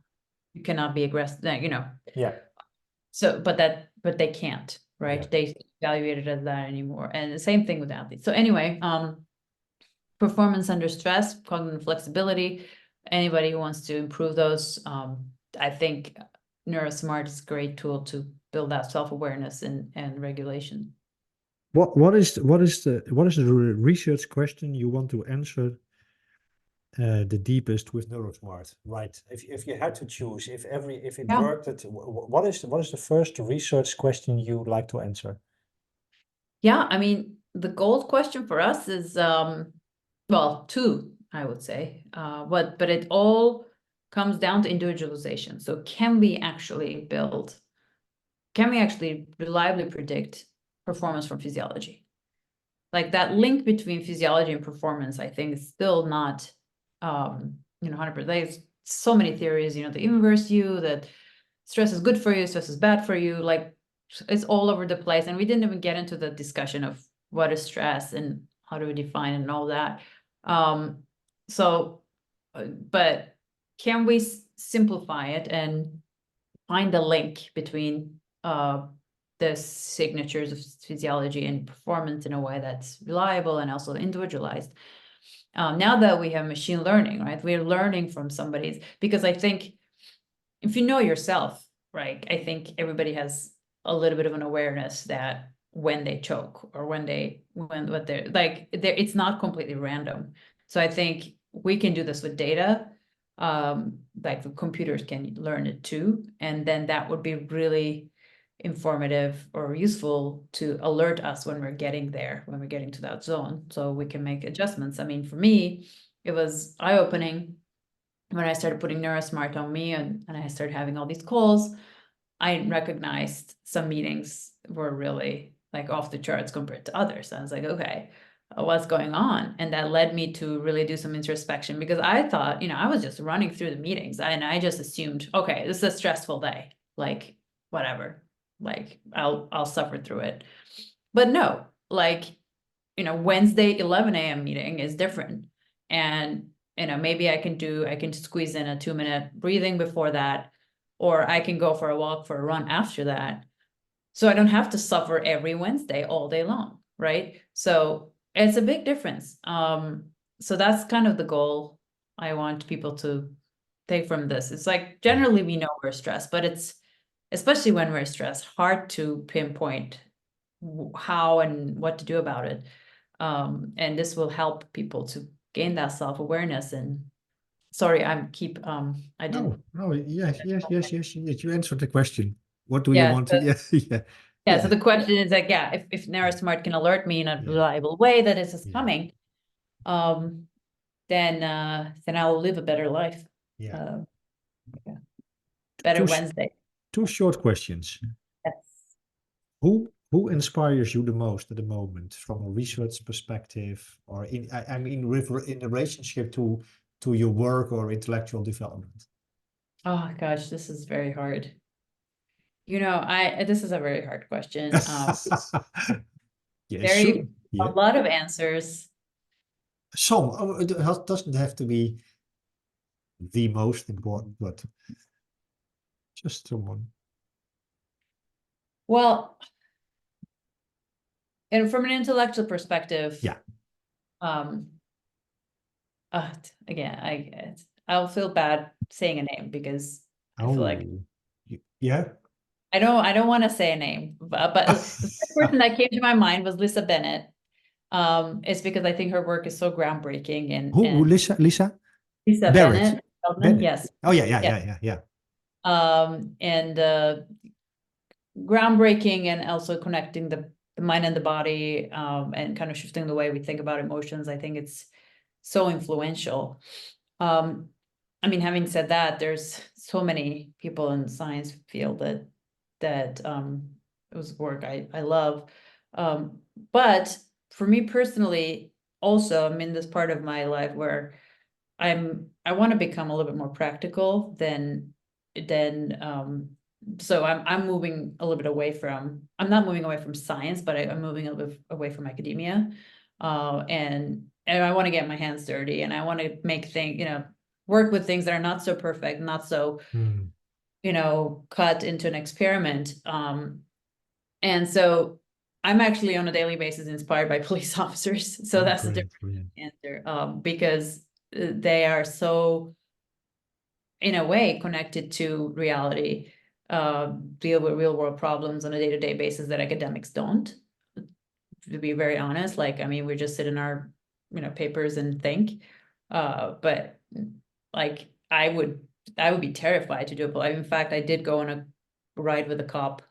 be aggressive, you know. Yeah. So, but they can't, right? Yeah. They evaluate it as that anymore. And the same thing with athletes. So anyway, performance under stress, cognitive flexibility, anybody who wants to improve those, I think NeuroSmart is a great tool to build that self-awareness and regulation. What is the research question you want to answer the deepest with NeuroSmart? Right. If you had to choose, if it Yeah. worked, what is the first research question you would like to answer? Yeah, I mean, the gold question for us is, well, two, I would say, but it all comes down to individualization. So can we actually reliably predict performance from physiology? Like that link between physiology and performance, I think is still not, 100%. There's so many theories, the inverse view that stress is good for you, stress is bad for you, like it's all over the place. And we didn't even get into the discussion of what is stress and how do we define it and all that. But can we simplify it and find the link between the signatures of physiology and performance in a way that's reliable and also individualized? Now that we have machine learning, right, we're learning from somebody's, because I think if you know yourself, right, I think everybody has a little bit of an awareness that when they choke or when they're like, it's not completely random. So I think we can do this with data. Like the computers can learn it too. And then that would be really informative or useful to alert us when we're getting there, when we're getting to that zone, so we can make adjustments. I mean, for me, it was eye-opening when I started putting NeuroSmart on me and I started having all these calls. I recognized some meetings were really like off the charts compared to others. I was like, okay, what's going on? And that led me to really do some introspection, because I thought, I was just running through the meetings and I just assumed, okay, this is a stressful day, like whatever, like I'll suffer through it. But no, like, Wednesday 11 a.m. meeting is different. And, maybe I can squeeze in a 2-minute breathing before that, or I can go for a walk, for a run after that. So I don't have to suffer every Wednesday all day long, right? So it's a big difference. So that's kind of the goal I want people to take from this. It's like, generally we know we're stressed, but it's, especially when we're stressed, hard to pinpoint how and what to do about it. And this will help people to gain that self-awareness. And sorry, I didn't. No, yes, you answered the question. What do you Yeah, want to, yeah. Yeah, so the question is like, if NeuroSmart can alert me in a reliable way that this is coming, then I will live a better life. Yeah. Better Wednesday. Two short questions. Yes. Who inspires you the most at the moment from a research perspective, or in the relationship to your work or intellectual development? Oh gosh, this is very hard. This is a very hard question. Yeah, Very sure. Yeah. a lot of answers. Some, it doesn't have to be the most important, but just someone. Well, and from an intellectual perspective, Yeah. Again, I'll feel bad saying a name because I feel like Yeah. I don't want to say a name, but the first person that came to my mind was Lisa Bennett. It's because I think her work is so groundbreaking and Who Lisa Lisa Barrett. Feldman, yes. Oh yeah. And groundbreaking, and also connecting the mind and the body, and kind of shifting the way we think about emotions. I think it's so influential. I mean, having said that, there's so many people in the science field that it was work I love. But for me personally, also, I'm in this part of my life where I want to become a little bit more practical than so I'm moving a little bit away from, I'm not moving away from science, but I'm moving a little bit away from academia. And and I want to get my hands dirty, and I want to make things, work with things that are not so perfect, not so, Hmm. cut into an experiment. And so I'm actually on a daily basis inspired by police officers. So Oh, that's the great, different brilliant. answer, because they are so, in a way, connected to reality, deal with real world problems on a day-to-day basis that academics don't. To be very honest, like, I mean, we just sit in our, papers and think. But like, I would be terrified to do it. In fact, I did go on a ride with a cop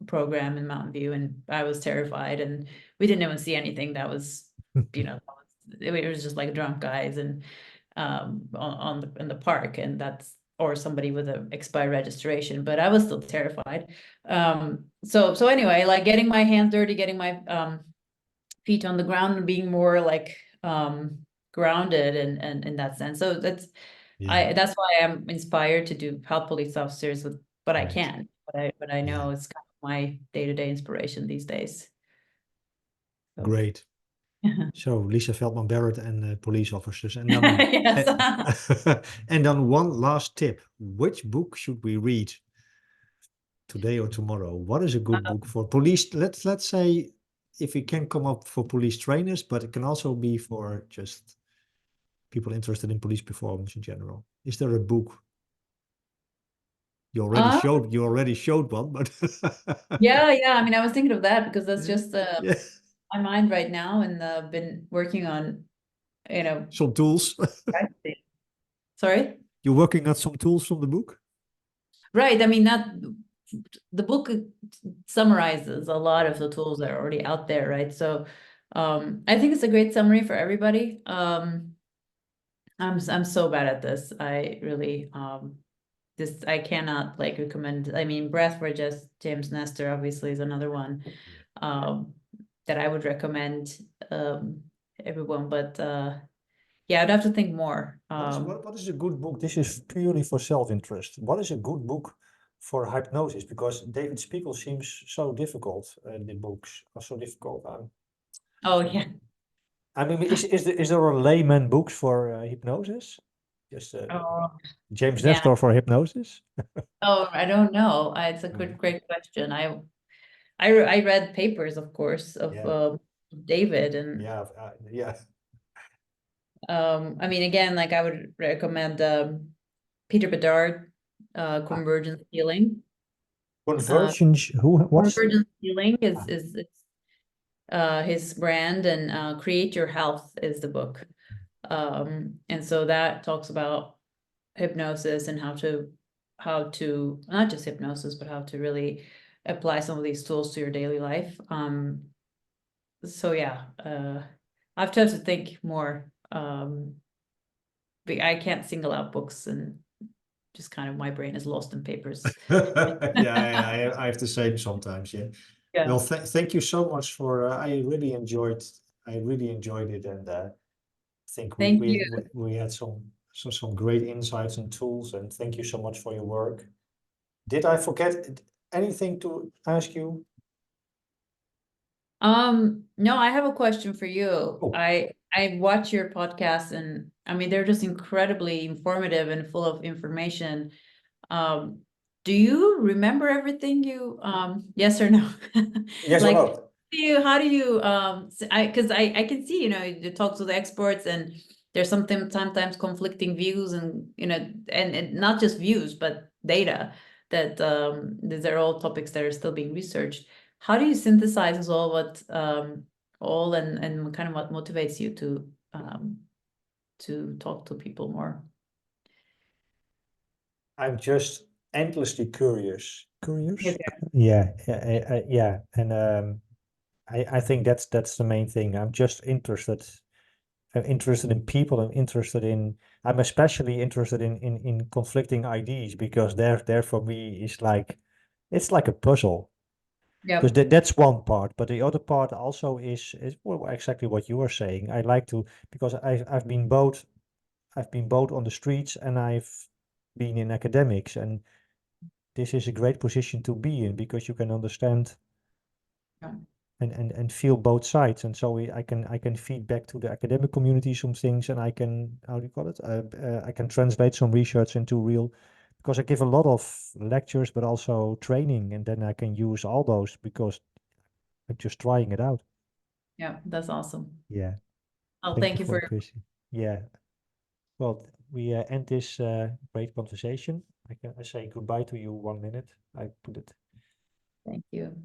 program in Mountain View, and I was terrified, and we didn't even see anything that was, it was just like drunk guys and in the park, and that's, or somebody with an expired registration, but I was still terrified. So anyway, like getting my hands dirty, getting my feet on the ground, and being more like grounded and in that sense. So that's Yeah, that's why I'm inspired to help police officers with what I great. can, but I know Yeah, it's kind of my day-to-day inspiration these days. So. great. So Lisa Veldman Barrett and police officers. And then, Yes. and then one last tip. Which book should we read today or tomorrow? What is a good book for police? Let's say if we can come up for police trainers, but it can also be for just people interested in police performance in general. Is there a book? You already showed one, but Yeah. I mean, I was thinking of that because that's just yeah, my mind right now, and been working on, some tools. practicing. Sorry? You're working on some tools from the book? Right. I mean, the book summarizes a lot of the tools that are already out there, right? So I think it's a great summary for everybody. I'm so bad at this. I really I cannot like recommend. I mean, breath for just James Nestor obviously is another one that I would recommend everyone, but yeah, I'd have to think more. What is a good book? This is purely for self-interest. What is a good book for hypnosis? Because David Spiegel seems so difficult. The books are so difficult. Oh yeah. I mean, is there a layman books for hypnosis? Just Oh James yeah. Nestor for hypnosis? Oh, I don't know. It's a Mm. great question. I read papers, of course, of Yeah, David, and yeah. I mean, again, like I would recommend Peter Bedard, Convergence Healing. Conversions. What's? Convergence Healing Ah, is his brand, and Create Your Health is the book. And so that talks about hypnosis and how to not just hypnosis, but how to really apply some of these tools to your daily life. So yeah, I have to think more. But I can't single out books, and just kind of my brain is lost in papers. Yeah, I have the same sometimes. Yeah. Yeah. Well, thank you so much for. I really enjoyed it, and think Thank you. we had some great insights and tools. And thank you so much for your work. Did I forget anything to ask you? No, I have a question for you. Oh, I watch your podcasts, and I mean they're just incredibly informative and full of information. Um, do you remember everything yes or no? Yes or Like, no? how do you because I can see, you talk to the experts, and there's sometimes conflicting views, and and not just views, but data that these are all topics that are still being researched. How do you synthesize all and kind of what motivates you to talk to people more? I'm just endlessly curious. Curious? Okay. Yeah. And I think that's the main thing. I'm just interested. I'm interested in people. I'm especially interested in conflicting ideas, because there for me is like, it's like a puzzle. Because Yep. that's one part, but the other part also is well, exactly what you are saying. I like to, because I've been both on the streets, and I've been in academics, and this is a great position to be in, because you can understand Yeah. and feel both sides. And so I can feed back to the academic community some things, and I can, how do you call it? I can translate some research into real, because I give a lot of lectures, but also training, and then I can use all those because I'm just trying it out. Yeah, that's awesome. Yeah. Oh, thank you for it, Chrissy. Yeah. Well, we end this great conversation. I say goodbye to you 1 minute. I put it. thank you.